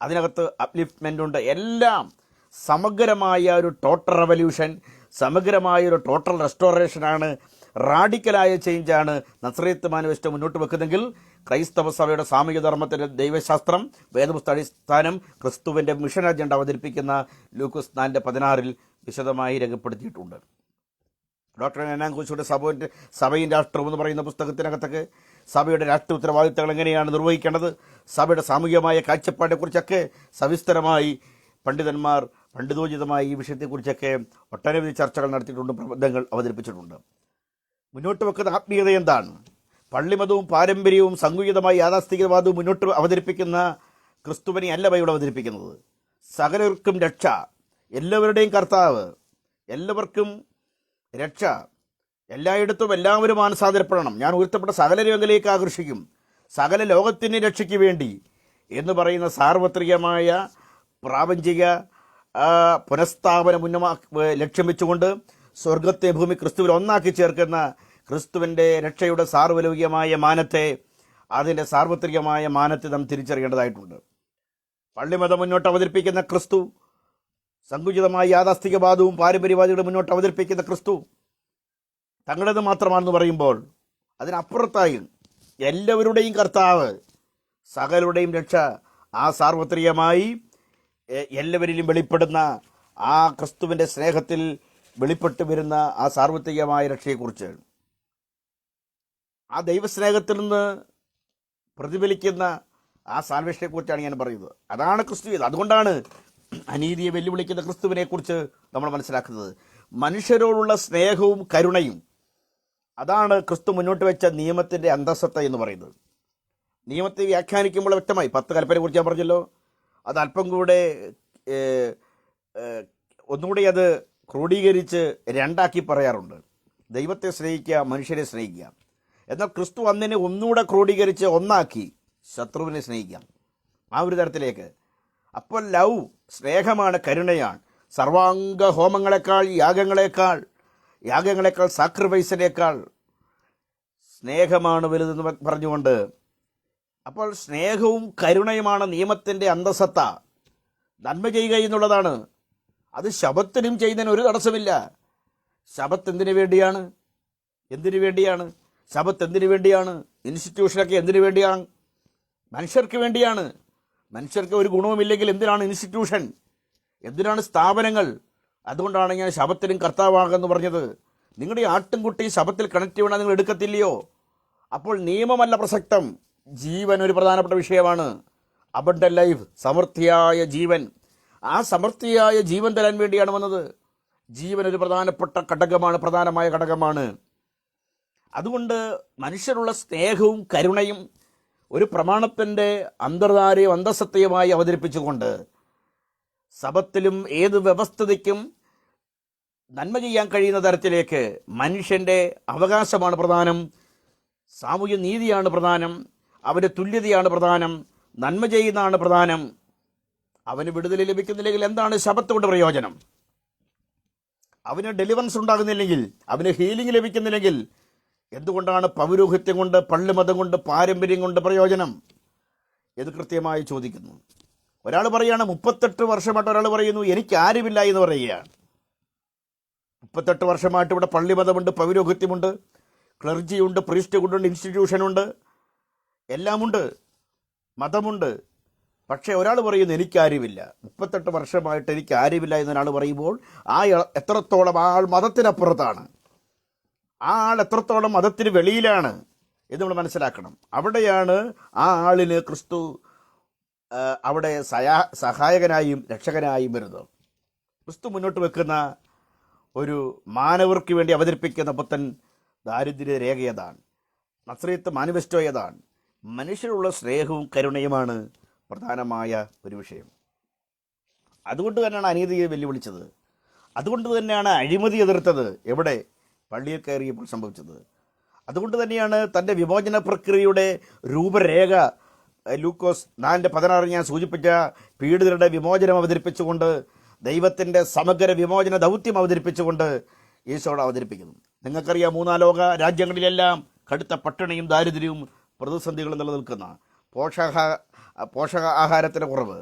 അതിനകത്ത് അപ്ലിഫ്റ്റ്മെൻ്റ് ഉണ്ട്. എല്ലാം സമഗ്രമായ ഒരു ടോട്ടൽ റെവല്യൂഷൻ, സമഗ്രമായ ഒരു ടോട്ടൽ റെസ്റ്റോറേഷനാണ്, റാഡിക്കലായ ചേഞ്ചാണ് നസ്രയത്ത് മാനിഫെസ്റ്റോ മുന്നോട്ട് വെക്കുന്നെങ്കിൽ ക്രൈസ്തവ സഭയുടെ സാമൂഹിക ധർമ്മത്തിൻ്റെ ദൈവശാസ്ത്രം, വേദപുസ്തക അടിസ്ഥാനം ക്രിസ്തുവിൻ്റെ മിഷൻ അജണ്ട അവതരിപ്പിക്കുന്ന ലൂക്കോസ് 4:16 വിശദമായി രേഖപ്പെടുത്തിയിട്ടുണ്ട്. ഡോക്ടർ അനാങ്കൂശിയുടെ സഭയും രാഷ്ട്രവും എന്ന് പറയുന്ന പുസ്തകത്തിനകത്തൊക്കെ സഭയുടെ രാഷ്ട്രീയ ഉത്തരവാദിത്തങ്ങൾ എങ്ങനെയാണ് നിർവഹിക്കേണ്ടത്, സഭയുടെ സാമൂഹികമായ കാഴ്ചപ്പാടിനെക്കുറിച്ചൊക്കെ സവിസ്തരമായി പണ്ഡിതന്മാർ പണ്ഡിതോചിതമായി ഈ വിഷയത്തെക്കുറിച്ചൊക്കെ ഒട്ടനവധി ചർച്ചകൾ നടത്തിയിട്ടുണ്ട്, പ്രബന്ധങ്ങൾ അവതരിപ്പിച്ചിട്ടുണ്ട്. മുന്നോട്ട് വെക്കുന്ന ആത്മീയത എന്താണ്? പള്ളിമതവും പാരമ്പര്യവും സംഘടിതമായി യാഥാസ്ഥികവാദവും മുന്നോട്ട് അവതരിപ്പിക്കുന്ന ക്രിസ്തുവിനെ അല്ല ബൈബിൾ അവതരിപ്പിക്കുന്നത്. സകലർക്കും രക്ഷ, എല്ലാവരുടെയും കർത്താവ്, എല്ലാവർക്കും രക്ഷ, എല്ലായിടത്തും എല്ലാവരും മാനസാന്തരപ്പെടണം, ഞാൻ ഉയർത്തപ്പെട്ട സകല ലോകങ്ങളിലേക്ക് ആകർഷിക്കും, സകല ലോകത്തിൻ്റെ രക്ഷയ്ക്ക് വേണ്ടി എന്ന് പറയുന്ന സാർവത്രികമായ പ്രാപഞ്ചിക പുനഃസ്ഥാപനം ലക്ഷ്യം വെച്ചുകൊണ്ട് സ്വർഗത്തെ ഭൂമി ക്രിസ്തുവിൽ ഒന്നാക്കി ചേർക്കുന്ന ക്രിസ്തുവിൻ്റെ രക്ഷയുടെ സാർവലൗകികമായ മാനത്തെ, അതിൻ്റെ സാർവത്രികമായ മാനത്തെ നാം തിരിച്ചറിയേണ്ടതായിട്ടുണ്ട്. പള്ളിമതം മുന്നോട്ട് അവതരിപ്പിക്കുന്ന ക്രിസ്തു, സങ്കുചിതമായ യാഥാസ്ഥികവാദവും പാരമ്പര്യവാദികളും മുന്നോട്ട് അവതരിപ്പിക്കുന്ന ക്രിസ്തു തങ്ങളുടേത് മാത്രമാണെന്ന് പറയുമ്പോൾ അതിനപ്പുറത്തായി എല്ലാവരുടെയും കർത്താവ്, സകലരുടെയും രക്ഷ, ആ സാർവത്രികമായി എല്ലാവരിലും വെളിപ്പെടുന്ന ആ ക്രിസ്തുവിൻ്റെ സ്നേഹത്തിൽ വെളിപ്പെട്ട് വരുന്ന ആ സാർവത്രികമായ രക്ഷയെക്കുറിച്ച്, ആ ദൈവസ്നേഹത്തിൽ നിന്ന് പ്രതിഫലിക്കുന്ന ആ സാൽവേഷനെക്കുറിച്ചാണ് ഞാൻ പറയുന്നത്. അതാണ് ക്രിസ്തു. അതുകൊണ്ടാണ് അനീതിയെ വെല്ലുവിളിക്കുന്ന ക്രിസ്തുവിനെക്കുറിച്ച് നമ്മൾ മനസ്സിലാക്കുന്നത്. മനുഷ്യരോടുള്ള സ്നേഹവും കരുണയും, അതാണ് ക്രിസ്തു മുന്നോട്ട് വെച്ച നിയമത്തിൻ്റെ അന്തസ്സത്ത എന്ന് പറയുന്നത്. നിയമത്തെ വ്യാഖ്യാനിക്കുമ്പോൾ വ്യക്തമായി 10 കൽപ്പനയെക്കുറിച്ച് ഞാൻ പറഞ്ഞല്ലോ. അത് അല്പം കൂടെ ഒന്നുകൂടി അത് ക്രോഡീകരിച്ച് 2 പറയാറുണ്ട്. ദൈവത്തെ സ്നേഹിക്കുക, മനുഷ്യരെ സ്നേഹിക്കുക. എന്നാൽ ക്രിസ്തു അന്നിനെ ഒന്നുകൂടെ ക്രോഡീകരിച്ച് 1 ശത്രുവിനെ സ്നേഹിക്കാം, ആ ഒരു തരത്തിലേക്ക്. അപ്പോൾ ലവ് സ്നേഹമാണ്, കരുണയാണ്. സർവാംഗ ഹോമങ്ങളെക്കാൾ, യാഗങ്ങളെക്കാൾ സാക്രിഫൈസിനേക്കാൾ സ്നേഹമാണ് വലുതെന്ന് പറഞ്ഞുകൊണ്ട്, അപ്പോൾ സ്നേഹവും കരുണയുമാണ് നിയമത്തിൻ്റെ അന്തസത്ത. നന്മ ചെയ്യുക എന്നുള്ളതാണ്. അത് ശബത്തിനും ചെയ്യുന്നതിന് ഒരു തടസ്സമില്ല. ശബത്ത് എന്തിനു വേണ്ടിയാണ്? ശബത്ത് എന്തിനു വേണ്ടിയാണ്? ഇൻസ്റ്റിറ്റ്യൂഷനൊക്കെ എന്തിനു വേണ്ടിയാണ്? മനുഷ്യർക്ക് വേണ്ടിയാണ്. മനുഷ്യർക്ക് ഒരു ഗുണവുമില്ലെങ്കിൽ എന്തിനാണ് ഇൻസ്റ്റിറ്റ്യൂഷൻ, എന്തിനാണ് സ്ഥാപനങ്ങൾ? അതുകൊണ്ടാണ് ഞാൻ ശബത്തിനും കർത്താവാകെന്ന് പറഞ്ഞത്. നിങ്ങളുടെ ആട്ടുംകുട്ടി ശബത്തിൽ കണക്ട് ചെയ്യണം, നിങ്ങൾ എടുക്കത്തില്ലയോ? അപ്പോൾ നിയമമല്ല പ്രസക്തം, ജീവൻ ഒരു പ്രധാനപ്പെട്ട വിഷയമാണ്. അബണ്ടന്റ് ലൈഫ്, സമൃദ്ധിയായ ജീവൻ. ആ സമൃദ്ധിയായ ജീവൻ തരാൻ വേണ്ടിയാണ് വന്നത്. ജീവൻ ഒരു പ്രധാനപ്പെട്ട ഘടകമാണ്, പ്രധാനമായ ഘടകമാണ്. അതുകൊണ്ട് മനുഷ്യരുള്ള സ്നേഹവും കരുണയും ഒരു പ്രമാണത്തിൻ്റെ അന്തർധാരയും അന്തസത്തയുമായി അവതരിപ്പിച്ചുകൊണ്ട് സബത്തിലും ഏത് വ്യവസ്ഥിതിക്കും നന്മ ചെയ്യാൻ കഴിയുന്ന തരത്തിലേക്ക് മനുഷ്യൻ്റെ അവകാശമാണ് പ്രധാനം, സാമൂഹ്യ നീതിയാണ് പ്രധാനം, അവൻ്റെ തുല്യതയാണ് പ്രധാനം, നന്മ ചെയ്യുന്നതാണ് പ്രധാനം. അവന് വിടുതൽ ലഭിക്കുന്നില്ലെങ്കിൽ എന്താണ് ശബത്ത് കൊണ്ട് പ്രയോജനം? അവന് ഡെലിവറൻസ് ഉണ്ടാകുന്നില്ലെങ്കിൽ, അവന് ഹീലിംഗ് ലഭിക്കുന്നില്ലെങ്കിൽ എന്തുകൊണ്ടാണ് പൗരോഹിത്യം കൊണ്ട്, പള്ളിമതം കൊണ്ട്, പാരമ്പര്യം കൊണ്ട് പ്രയോജനം? ഇത് കൃത്യമായി ചോദിക്കുന്നു. ഒരാൾ പറയുകയാണ് 38 വർഷമായിട്ട് ഒരാൾ പറയുന്നു എനിക്കാരുമില്ല എന്ന് പറയുകയാണ്. 38 വർഷമായിട്ട് ഇവിടെ പള്ളിമതമുണ്ട്, പൗരോഹിത്യമുണ്ട്, ക്ലർജിയുണ്ട്, പ്രീസ്റ്റ്ഹുഡുണ്ട്, ഇൻസ്റ്റിറ്റ്യൂഷനുണ്ട്, എല്ലാമുണ്ട്, മതമുണ്ട്. പക്ഷേ ഒരാൾ പറയുന്നു എനിക്കാരുമില്ല, 38 വർഷമായിട്ട് എനിക്ക് ആരുമില്ല എന്നൊരാൾ പറയുമ്പോൾ എത്രത്തോളം ആ ആൾ മതത്തിനപ്പുറത്താണ്, ആ ആൾ എത്രത്തോളം മതത്തിന് വെളിയിലാണ് എന്ന് നമ്മൾ മനസ്സിലാക്കണം. അവിടെയാണ് ആ ആളിന് ക്രിസ്തു അവിടെ സഹായകനായും രക്ഷകനായും വരുന്നത്. ക്രിസ്തു മുന്നോട്ട് വെക്കുന്ന ഒരു മാനവർക്ക് വേണ്ടി അവതരിപ്പിക്കുന്ന പുത്തൻ ദാരിദ്ര്യ രേഖ ഏതാണ്? നസ്രയത്ത് മാനിഫെസ്റ്റോ ഏതാണ്? മനുഷ്യരുള്ള സ്നേഹവും കരുണയുമാണ് പ്രധാനമായ ഒരു വിഷയം. അതുകൊണ്ട് തന്നെയാണ് അനീതിയെ വെല്ലുവിളിച്ചത്. അതുകൊണ്ട് തന്നെയാണ് അഴിമതി എതിർത്തത്. എവിടെ? പള്ളിയിൽ കയറിയപ്പോൾ സംഭവിച്ചത്. അതുകൊണ്ട് തന്നെയാണ് തൻ്റെ വിമോചന പ്രക്രിയയുടെ രൂപരേഖ ലൂക്കോസ് 4:16 ഞാൻ സൂചിപ്പിച്ച പീഡിതരുടെ വിമോചനം അവതരിപ്പിച്ചുകൊണ്ട്, ദൈവത്തിൻ്റെ സമഗ്ര വിമോചന ദൗത്യം അവതരിപ്പിച്ചുകൊണ്ട് ഈശോടെ അവതരിപ്പിക്കുന്നു. നിങ്ങൾക്കറിയാം, 3 ലോക രാജ്യങ്ങളിലെല്ലാം കടുത്ത പട്ടിണിയും ദാരിദ്ര്യവും പ്രതിസന്ധികളും നിലനിൽക്കുന്ന, പോഷകാഹാരത്തിൻ്റെ കുറവ്,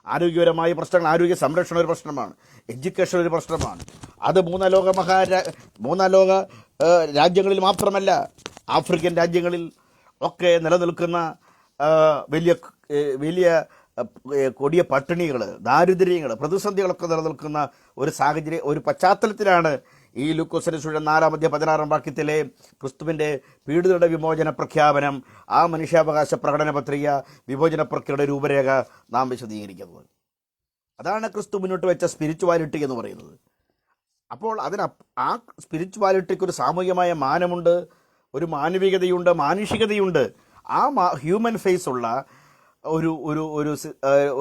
ആരോഗ്യപരമായ പ്രശ്നങ്ങൾ, ആരോഗ്യ സംരക്ഷണം ഒരു പ്രശ്നമാണ്, എഡ്യൂക്കേഷൻ ഒരു പ്രശ്നമാണ്. അത് 3 ലോക രാജ്യങ്ങളിൽ മാത്രമല്ല, ആഫ്രിക്കൻ രാജ്യങ്ങളിൽ ഒക്കെ നിലനിൽക്കുന്ന വലിയ വലിയ കൊടിയ പട്ടിണികൾ, ദാരിദ്ര്യങ്ങൾ, പ്രതിസന്ധികളൊക്കെ നിലനിൽക്കുന്ന ഒരു സാഹചര്യം, ഒരു പശ്ചാത്തലത്തിലാണ് ഈ ലൂക്കോസിന്റെ സുവിശേഷം 4:16 വാക്യത്തിലെ ക്രിസ്തുവിൻ്റെ പീഡിതരുടെ വിമോചന പ്രഖ്യാപനം, ആ മനുഷ്യാവകാശ പ്രകടന പത്രിക, വിമോചന പ്രക്രിയയുടെ രൂപരേഖ നാം വിശദീകരിക്കുന്നത്. അതാണ് ക്രിസ്തു മുന്നോട്ട് വെച്ച സ്പിരിച്വാലിറ്റി എന്ന് പറയുന്നത്. അപ്പോൾ ആ സ്പിരിച്വാലിറ്റിക്ക് ഒരു സാമൂഹികമായ മാനമുണ്ട്, ഒരു മാനവികതയുണ്ട്, മാനുഷികതയുണ്ട്. ആ ഹ്യൂമൻ ഫേസ് ഉള്ള ഒരു ഒരു ഒരു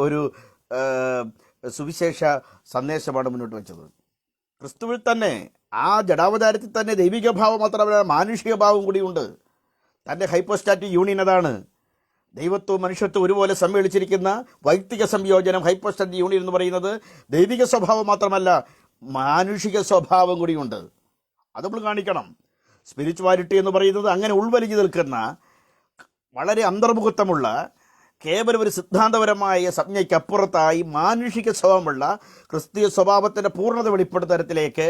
ഒരു സുവിശേഷ സന്ദേശമാണ് മുന്നോട്ട് വെച്ചത്. ക്രിസ്തുവിൽ തന്നെ, ആ ജഡാവതാരത്തിൽ തന്നെ ദൈവിക ഭാവം മാത്രമല്ല മാനുഷിക ഭാവം കൂടിയുണ്ട്. തൻ്റെ ഹൈപ്പോസ്റ്റാറ്റിക് യൂണിയൻ അതാണ്. ദൈവത്വവും മനുഷ്യത്വം ഒരുപോലെ സമ്മേളിച്ചിരിക്കുന്ന വൈദിക സംയോജനം, ഹൈപ്പോസ്റ്റാറ്റിക് യൂണിയൻ എന്ന് പറയുന്നത് ദൈവിക സ്വഭാവം മാത്രമല്ല മാനുഷിക സ്വഭാവം കൂടിയുണ്ട്. അത് നമ്മൾ കാണിക്കണം. സ്പിരിച്വാലിറ്റി എന്ന് പറയുന്നത് അങ്ങനെ ഉൾവലിഞ്ഞു നിൽക്കുന്ന, വളരെ അന്തർമുഖത്വമുള്ള, കേവലം ഒരു സിദ്ധാന്തപരമായ സംജ്ഞയ്ക്കപ്പുറത്തായി മാനുഷിക സ്വഭാവമുള്ള ക്രിസ്തീയ സ്വഭാവത്തിൻ്റെ പൂർണ്ണത വെളിപ്പെടുന്ന തരത്തിലേക്ക്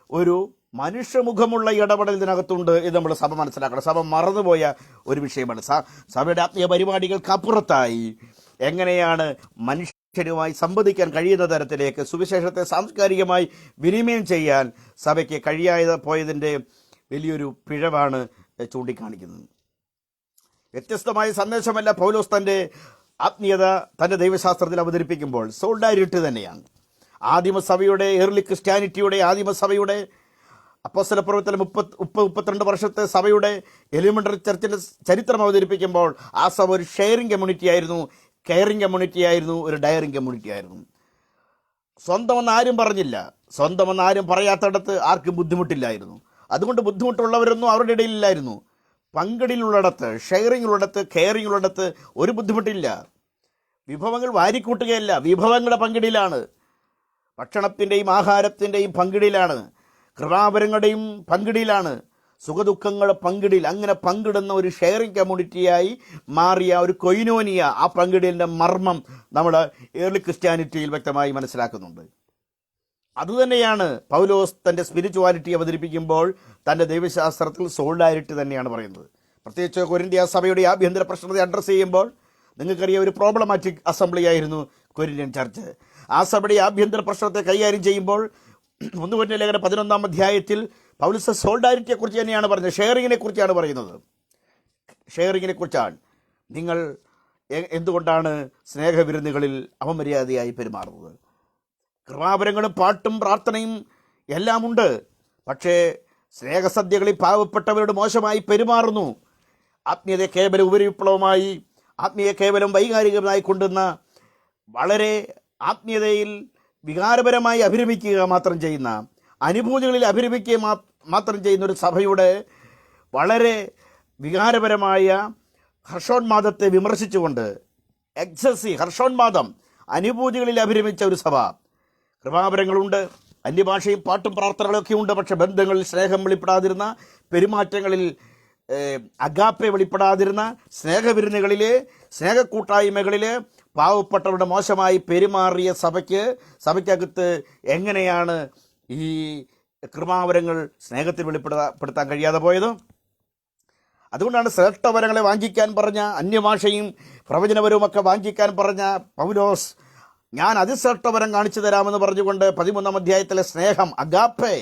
ഒരു മനുഷ്യമുഖമുള്ള ഇടപെടൽ ഇതിനകത്തുണ്ട് എന്ന് നമ്മൾ സഭ മനസ്സിലാക്കണം. സഭ മറന്നുപോയ ഒരു വിഷയമാണ്. സഭയുടെ ആത്മീയ പരിപാടികൾക്ക് അപ്പുറത്തായി എങ്ങനെയാണ് മനുഷ്യരുമായി സംവദിക്കാൻ കഴിയുന്ന തരത്തിലേക്ക് സുവിശേഷത്തെ സാംസ്കാരികമായി വിനിമയം ചെയ്യാൻ സഭയ്ക്ക് കഴിയാതെ പോയതിൻ്റെ വലിയൊരു പിഴവാണ് ചൂണ്ടിക്കാണിക്കുന്നത്. വ്യത്യസ്തമായ സന്ദേശമല്ല പൗലോസ് തൻ്റെ ആത്മീയത തൻ്റെ ദൈവശാസ്ത്രത്തിൽ അവതരിപ്പിക്കുമ്പോൾ സോൾഡാരിറ്റി തന്നെയാണ്. ആദിമസഭയുടെ, ഏർലി ക്രിസ്ത്യാനിറ്റിയുടെ, ആദിമസഭയുടെ അപ്പോസ്തല പ്രവർത്തനം 32 വർഷത്തെ സഭയുടെ എലിമെൻ്ററി ചർച്ചിൻ്റെ ചരിത്രം അവതരിപ്പിക്കുമ്പോൾ ആ സഭ ഒരു ഷെയറിംഗ് കമ്മ്യൂണിറ്റി ആയിരുന്നു, കെയറിംഗ് കമ്മ്യൂണിറ്റി ആയിരുന്നു, ഒരു ഡയറിംഗ് കമ്മ്യൂണിറ്റി ആയിരുന്നു. സ്വന്തമെന്ന് ആരും പറഞ്ഞില്ല. സ്വന്തമെന്ന് ആരും പറയാത്തടത്ത് ആർക്കും ബുദ്ധിമുട്ടില്ലായിരുന്നു. അതുകൊണ്ട് ബുദ്ധിമുട്ടുള്ളവരൊന്നും അവരുടെ ഇടയിലില്ലായിരുന്നു. പങ്കിടിലുള്ളിടത്ത്, ഷെയറിങ്ങിലുള്ളിടത്ത്, കെയറിങ്ങിലുള്ളിടത്ത് ഒരു ബുദ്ധിമുട്ടില്ല. വിഭവങ്ങൾ വാരിക്കൂട്ടുകയല്ല, വിഭവങ്ങളുടെ പങ്കിടിലാണ്. ഭക്ഷണത്തിൻ്റെയും ആഹാരത്തിൻ്റെയും പങ്കിടിലാണ്. കൃപാവരങ്ങളുടെയും പങ്കിടിലാണ്. സുഖദുഃഖങ്ങളുടെ പങ്കിടിൽ. അങ്ങനെ പങ്കിടുന്ന ഒരു ഷെയറിംഗ് കമ്മ്യൂണിറ്റിയായി മാറിയ ഒരു കൊയിനോനിയ, ആ പങ്കിടലിൻ്റെ മർമ്മം നമ്മൾ ഏർലി ക്രിസ്ത്യാനിറ്റിയിൽ വ്യക്തമായി മനസ്സിലാക്കുന്നുണ്ട്. അതുതന്നെയാണ് പൗലോസ് തൻ്റെ സ്പിരിച്വാലിറ്റി അവതരിപ്പിക്കുമ്പോൾ തൻ്റെ ദൈവശാസ്ത്രത്തിൽ സോൾഡാരിറ്റി തന്നെയാണ് പറയുന്നത്. പ്രത്യേകിച്ച് കൊരിന്ത്യ സഭയുടെ ആഭ്യന്തര പ്രശ്നത്തെ അഡ്രസ്സ് ചെയ്യുമ്പോൾ നിങ്ങൾക്കറിയാം, ഒരു പ്രോബ്ലമാറ്റിക് അസംബ്ലി ആയിരുന്നു കൊരിന്ത്യൻ ചർച്ച്. ആ സഭയുടെ ആഭ്യന്തര പ്രശ്നത്തെ കൈകാര്യം ചെയ്യുമ്പോൾ 1 കൊരിന്ത്യർ ലേഖനം 11-ാം അധ്യായത്തിൽ പൗലോസ് സോൾഡാരിറ്റിയെക്കുറിച്ച് തന്നെയാണ് പറയുന്നത്. ഷെയറിങ്ങിനെ കുറിച്ചാണ് പറയുന്നത്. ഷെയറിങ്ങിനെ കുറിച്ചാണ്. നിങ്ങൾ എന്തുകൊണ്ടാണ് സ്നേഹവിരുന്നുകളിൽ അപമര്യാദയായി പെരുമാറുന്നത്? കൃപാവരങ്ങളും പാട്ടും പ്രാർത്ഥനയും എല്ലാമുണ്ട്. പക്ഷേ സ്നേഹസദ്യകളിൽ പാവപ്പെട്ടവരോട് മോശമായി പെരുമാറുന്നു. ആത്മീയത കേവലം ഉപരിവിപ്ലവമായി, ആത്മീയ കേവലം വൈകാരികമായി കൊണ്ടുവന്ന, വളരെ ആത്മീയതയിൽ വികാരപരമായി അഭിരമിക്കുക മാത്രം ചെയ്യുന്ന, അനുഭൂതികളിൽ അഭിരമിക്കുക മാത്രം ചെയ്യുന്ന ഒരു സഭയുടെ വളരെ വികാരപരമായ ഹർഷോന്മാദത്തെ വിമർശിച്ചുകൊണ്ട്, ഹർഷോന്മാദം, അനുഭൂതികളിൽ അഭിരമിച്ച ഒരു സഭ. കൃപാവരങ്ങളുണ്ട്, അന്യഭാഷയും പാട്ടും പ്രാർത്ഥനകളൊക്കെ ഉണ്ട്. പക്ഷെ ബന്ധങ്ങളിൽ സ്നേഹം വെളിപ്പെടാതിരുന്ന, പെരുമാറ്റങ്ങളിൽ അഗാപ്പെ വെളിപ്പെടാതിരുന്ന, സ്നേഹവിരുന്നുകളിലെ, സ്നേഹക്കൂട്ടായ്മകളിൽ പാവപ്പെട്ടവരുടെ മോശമായി പെരുമാറിയ സഭയ്ക്കകത്ത് എങ്ങനെയാണ് ഈ കൃപാവരങ്ങൾ സ്നേഹത്തിൽ വെളിപ്പെടുത്താൻ കഴിയാതെ പോയത്? അതുകൊണ്ടാണ് ശ്രേഷ്ഠവരങ്ങളെ വാഞ്ചിക്കാൻ പറഞ്ഞ, അന്യഭാഷയും പ്രവചനപരവുമൊക്കെ വാഞ്ചിക്കാൻ പറഞ്ഞ പൗലോസ് ഞാൻ അതിശ്രേഷ്ഠവരം കാണിച്ചു തരാമെന്ന് പറഞ്ഞുകൊണ്ട് 13-ാം അധ്യായത്തിലെ സ്നേഹം അഗാപ്പെ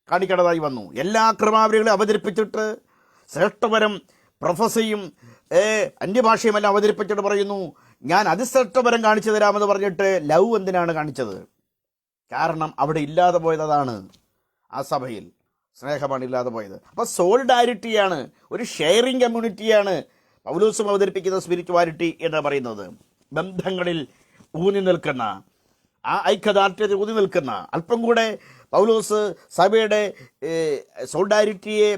കാണിക്കേണ്ടതായി വന്നു. എല്ലാ ക്രമാവലികളെ അവതരിപ്പിച്ചിട്ട് ശ്രേഷ്ഠവരം പ്രൊഫസയും അന്യഭാഷയുമെല്ലാം അവതരിപ്പിച്ചിട്ട് പറയുന്നു ഞാൻ അതിശ്രേഷ്ഠവരം കാണിച്ചു തരാമെന്ന് പറഞ്ഞിട്ട് ലവ് എന്തിനാണ് കാണിച്ചത്? കാരണം അവിടെ ഇല്ലാതെ പോയത് അതാണ്. ആ സഭയിൽ സ്നേഹമാണ് ഇല്ലാതെ പോയത്. അപ്പോൾ സോളിഡാരിറ്റിയാണ്, ഒരു ഷെയറിങ് കമ്മ്യൂണിറ്റിയാണ് പൗലോസും അവതരിപ്പിക്കുന്ന സ്പിരിച്വാലിറ്റി എന്ന് പറയുന്നത്. ബന്ധങ്ങളിൽ ഊന്നി നിൽക്കുന്ന, ആ ഐക്യദാർഢ്യത്തിൽ ഊന്നി നിൽക്കുന്ന, അല്പം കൂടെ പൗലോസ് സഭയുടെ സോളിഡാരിറ്റിയെ,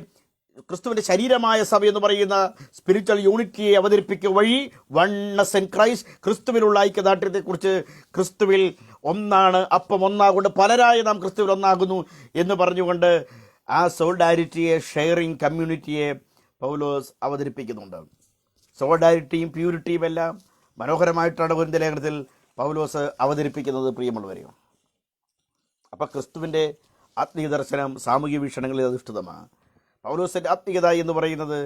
ക്രിസ്തുവിൻ്റെ ശരീരമായ സഭ എന്ന് പറയുന്ന സ്പിരിച്വൽ യൂണിറ്റിയെ അവതരിപ്പിക്കുക വഴി വൺനെസ് ഇൻ ക്രൈസ്റ്റ്, ക്രിസ്തുവിലുള്ള ഐക്യദാർഢ്യത്തെക്കുറിച്ച്, ക്രിസ്തുവിൽ ഒന്നാണ്, അപ്പം ഒന്നാകൊണ്ട് പലരായി നാം ക്രിസ്തുവിൽ ഒന്നാകുന്നു എന്ന് പറഞ്ഞുകൊണ്ട് ആ സോളിഡാരിറ്റിയെ, ഷെയറിങ് കമ്മ്യൂണിറ്റിയെ പൗലോസ് അവതരിപ്പിക്കുന്നുണ്ട്. സോളിഡാരിറ്റിയും പ്യൂരിറ്റിയും എല്ലാം മനോഹരമായിട്ടാണ് കൊരിന്ത്യർ ലേഖനത്തിൽ പൗലോസ് അവതരിപ്പിക്കുന്നത്, പ്രിയമുള്ളവരെയും. അപ്പം ക്രിസ്തുവിൻ്റെ ആത്മീയ ദർശനം സാമൂഹിക വീക്ഷണങ്ങളിൽ അധിഷ്ഠിതമാണ്. പൗലോസിൻ്റെ ആത്മീയത എന്ന് പറയുന്നത്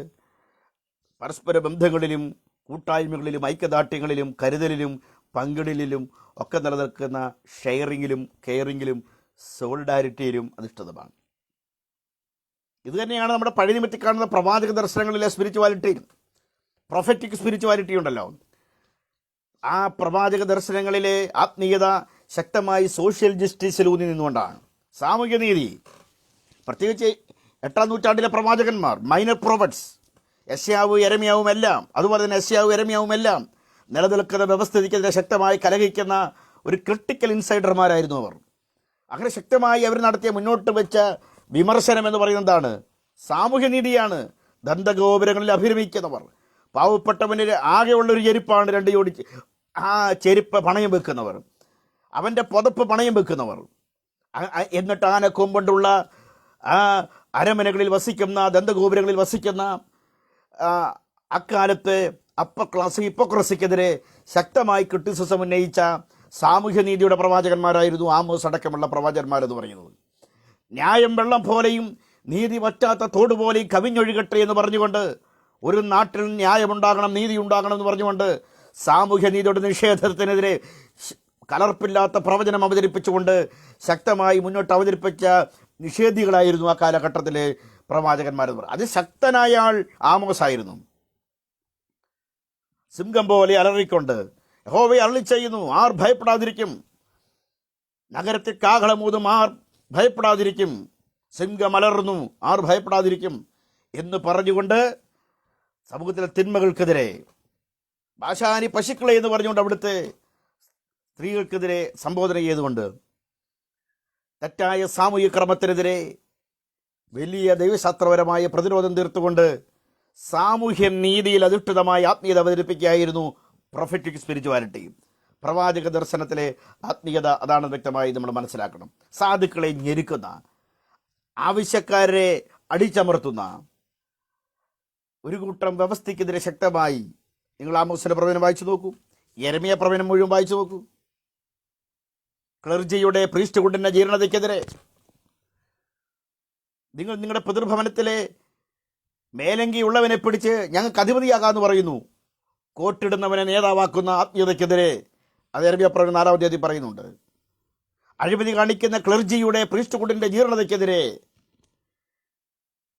പരസ്പര ബന്ധങ്ങളിലും കൂട്ടായ്മകളിലും ഐക്യദാർഢ്യങ്ങളിലും കരുതലിലും പങ്കിടലിലും ഒക്കെ നിലനിൽക്കുന്ന ഷെയറിങ്ങിലും കെയറിങ്ങിലും സോളിഡാരിറ്റിയിലും അധിഷ്ഠിതമാണ്. ഇതുതന്നെയാണ് നമ്മുടെ പഴയ നിമിത്തി കാണുന്ന പ്രവാചക ദർശനങ്ങളിലെ സ്പിരിച്വാലിറ്റി, പ്രൊഫറ്റിക് സ്പിരിച്വാലിറ്റി ഉണ്ടല്ലോ. ആ പ്രവാചക ദർശനങ്ങളിലെ ആത്മീയത ശക്തമായി സോഷ്യൽ ജസ്റ്റിസിലൂന്നി നിന്നുകൊണ്ടാണ്. സാമൂഹ്യ നീതി, പ്രത്യേകിച്ച് 8-ാം നൂറ്റാണ്ടിലെ പ്രവാചകന്മാർ, മൈനർ പ്രോഫറ്റ്സ്, യെശയ്യാവും യെരമ്യാവും എല്ലാം, അതുപോലെ തന്നെ യെശയ്യാവും യെരമ്യാവും എല്ലാം നിലനിൽക്കുന്ന വ്യവസ്ഥിതിക്കെതിരെ ശക്തമായി കലഹിക്കുന്ന ഒരു ക്രിട്ടിക്കൽ ഇൻസൈഡർമാരായിരുന്നു അവർ. അങ്ങനെ ശക്തമായി അവർ നടത്തിയ മുന്നോട്ട് വെച്ച വിമർശനം എന്ന് പറയുന്നത് എന്താണ്? സാമൂഹ്യനീതിയാണ്. ദന്തഗോപുരങ്ങളിൽ അഭിരമിക്കുന്നവർ, പാവപ്പെട്ടവന് ആകെയുള്ളൊരു ചെരുപ്പാണ് 2 ജോഡി, ആ ചെരുപ്പ് പണയം വെക്കുന്നവർ, അവൻ്റെ പുതപ്പ് പണയം വെക്കുന്നവർ, എന്നിട്ട് ആനക്കൊമ്പുകൊണ്ടുള്ള ആ അരമനകളിൽ വസിക്കുന്ന, ദന്തഗോപുരങ്ങളിൽ വസിക്കുന്ന അക്കാലത്ത് അപ്പർ ക്ലാസ് ഹിപ്പോക്രസിക്കെതിരെ ശക്തമായി ക്രിറ്റിസിസം ഉന്നയിച്ച സാമൂഹ്യനീതിയുടെ പ്രവാചകന്മാരായിരുന്നു ആമോസ് അടക്കമുള്ള പ്രവാചകന്മാരെന്ന് പറയുന്നത്. ന്യായം വെള്ളം പോലെയും നീതി വറ്റാത്ത തോട് പോലെയും കവിഞ്ഞൊഴുകട്ടെ എന്ന് പറഞ്ഞുകൊണ്ട്, ഒരു നാട്ടിൽ ന്യായമുണ്ടാകണം, നീതി ഉണ്ടാകണം എന്ന് പറഞ്ഞുകൊണ്ട് സാമൂഹ്യനീതിയുടെ നിഷേധത്തിനെതിരെ കലർപ്പില്ലാത്ത പ്രവചനം അവതരിപ്പിച്ചുകൊണ്ട് ശക്തമായി മുന്നോട്ട് അവതരിപ്പിച്ച നിഷേധികളായിരുന്നു ആ കാലഘട്ടത്തിലെ പ്രവാചകന്മാരെന്ന് പറയുന്നത്. അതിശക്തനായ ആൾ ആമോസ് ആയിരുന്നു. സിംഹം പോലെ അലറിക്കൊണ്ട് യഹോവയെ അരുളി ചെയ്യുന്നു, ആർ ഭയപ്പെടാതിരിക്കും? നഗരത്തിൽ കാഹളമൂതും, ആർ ഭയപ്പെടാതിരിക്കും? സിംഹം അലറുന്നു, ആർ ഭയപ്പെടാതിരിക്കും? എന്ന് പറഞ്ഞുകൊണ്ട് സമൂഹത്തിലെ തിന്മകൾക്കെതിരെ, ഭാഷാനി പശുക്കളെ എന്ന് പറഞ്ഞുകൊണ്ട് അവിടുത്തെ സ്ത്രീകൾക്കെതിരെ സംബോധന ചെയ്തുകൊണ്ട്, തെറ്റായ സാമൂഹിക ക്രമത്തിനെതിരെ വലിയ ദൈവശാസ്ത്രപരമായ പ്രതിരോധം തീർത്തുകൊണ്ട് സാമൂഹ്യ നീതിയിൽ അധിഷ്ഠിതമായ ആത്മീയത അവതരിപ്പിക്കുകയായിരുന്നു പ്രൊഫറ്റിക് സ്പിരിച്വാലിറ്റി. പ്രവാചക ദർശനത്തിലെ ആത്മീയത അതാണ് വ്യക്തമായി നമ്മൾ മനസ്സിലാക്കണം. സാധുക്കളെ ഞെരുക്കുന്ന, ആവശ്യക്കാരെ അടിച്ചമർത്തുന്ന ഒരു കൂട്ടം വ്യവസ്ഥയ്ക്കെതിരെ ശക്തമായി, നിങ്ങൾ ആമോസിന്റെ പ്രവചനം വായിച്ചു നോക്കൂ, യെരമ്യാ പ്രവചനം മുഴുവൻ വായിച്ചു നോക്കൂ. ക്ലർജിയുടെ പ്രീസ്റ്റ്ഹുഡിന്റെ ജീർണതയ്ക്കെതിരെ, നിങ്ങൾ നിങ്ങളുടെ പിതൃഭവനത്തിലെ മേലങ്കി ഉള്ളവനെ പിടിച്ച് ഞങ്ങൾക്ക് അധിപതിയാകാമെന്ന് പറയുന്നു. കോട്ടിടുന്നവനെ നേതാവാക്കുന്ന ആത്മീയതയ്ക്കെതിരെ അത് യെരമ്യാ പ്രവചനം 4-ാം അധ്യായത്തിൽ പറയുന്നുണ്ട്. അഴിമതി കാണിക്കുന്ന ക്ലർജിയുടെ പ്രീസ്റ്റ്ഹുഡിന്റെ ജീർണതയ്ക്കെതിരെ,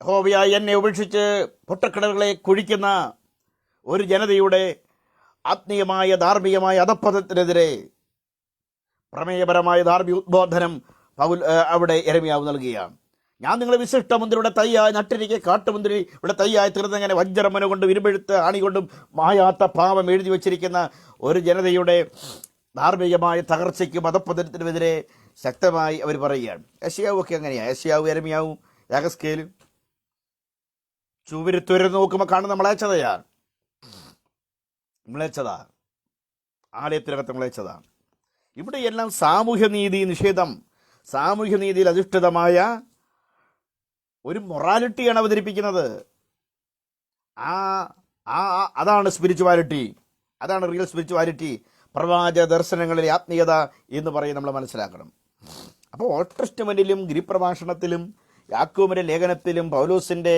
യഹോവയായി എന്നെ ഉപേക്ഷിച്ച് പൊട്ടക്കിണറുകളെ കുഴിക്കുന്ന ഒരു ജനതയുടെ ആത്മീയമായ ധാർമ്മികമായ അധപ്പതത്തിനെതിരെ പ്രമേയപരമായ ധാർമ്മിക ഉദ്ബോധനം അവിടെ യെരമ്യാവ് നൽകുകയാണ്. ഞാൻ നിങ്ങളെ വിശിഷ്ടമുന്തിരിയുടെ തയ്യായി നട്ടിരിക്കെ കാട്ടുമുന്തിരി ഇവിടെ തയ്യായി തീർന്നെങ്ങനെ വജ്രമന കൊണ്ടും ഇരുമ്പെഴുത്ത് ആണികൊണ്ടും മായാത്ത പാപം എഴുതി വച്ചിരിക്കുന്ന ഒരു ജനതയുടെ ധാർമ്മികമായ തകർച്ചയ്ക്കും അധപ്പതനത്തിനുമെതിരെ ശക്തമായി അവർ പറയുകയാണ്. യെശയ്യാവും ഒക്കെ അങ്ങനെയാണ്. യെശയ്യാവും യെരമ്യാവും യഹസ്കേലും ചുവര് തുരന്ന് നോക്കുമ്പോൾ കാണുന്ന മ്ലേച്ഛതയാണ്. ആലയത്തിനകത്ത് മ്ലേച്ഛതാണ്. ഇവിടെയെല്ലാം സാമൂഹ്യനീതി നിഷേധം, സാമൂഹ്യനീതിയിൽ അധിഷ്ഠിതമായ ഒരു മൊറാലിറ്റിയാണ് അവതരിപ്പിക്കുന്നത്. അതാണ് സ്പിരിച്വാലിറ്റി, അതാണ് റിയൽ സ്പിരിച്വാലിറ്റി. പ്രവാചക ദർശനങ്ങളിലെ ആത്മീയത എന്ന് പറയും നമ്മൾ മനസ്സിലാക്കണം. അപ്പോൾ ഓൾഡ് ടെസ്റ്റ്മെന്റിലും ഗിരിപ്രഭാഷണത്തിലും യാക്കോബിന്റെ ലേഖനത്തിലും പൗലോസിന്റെ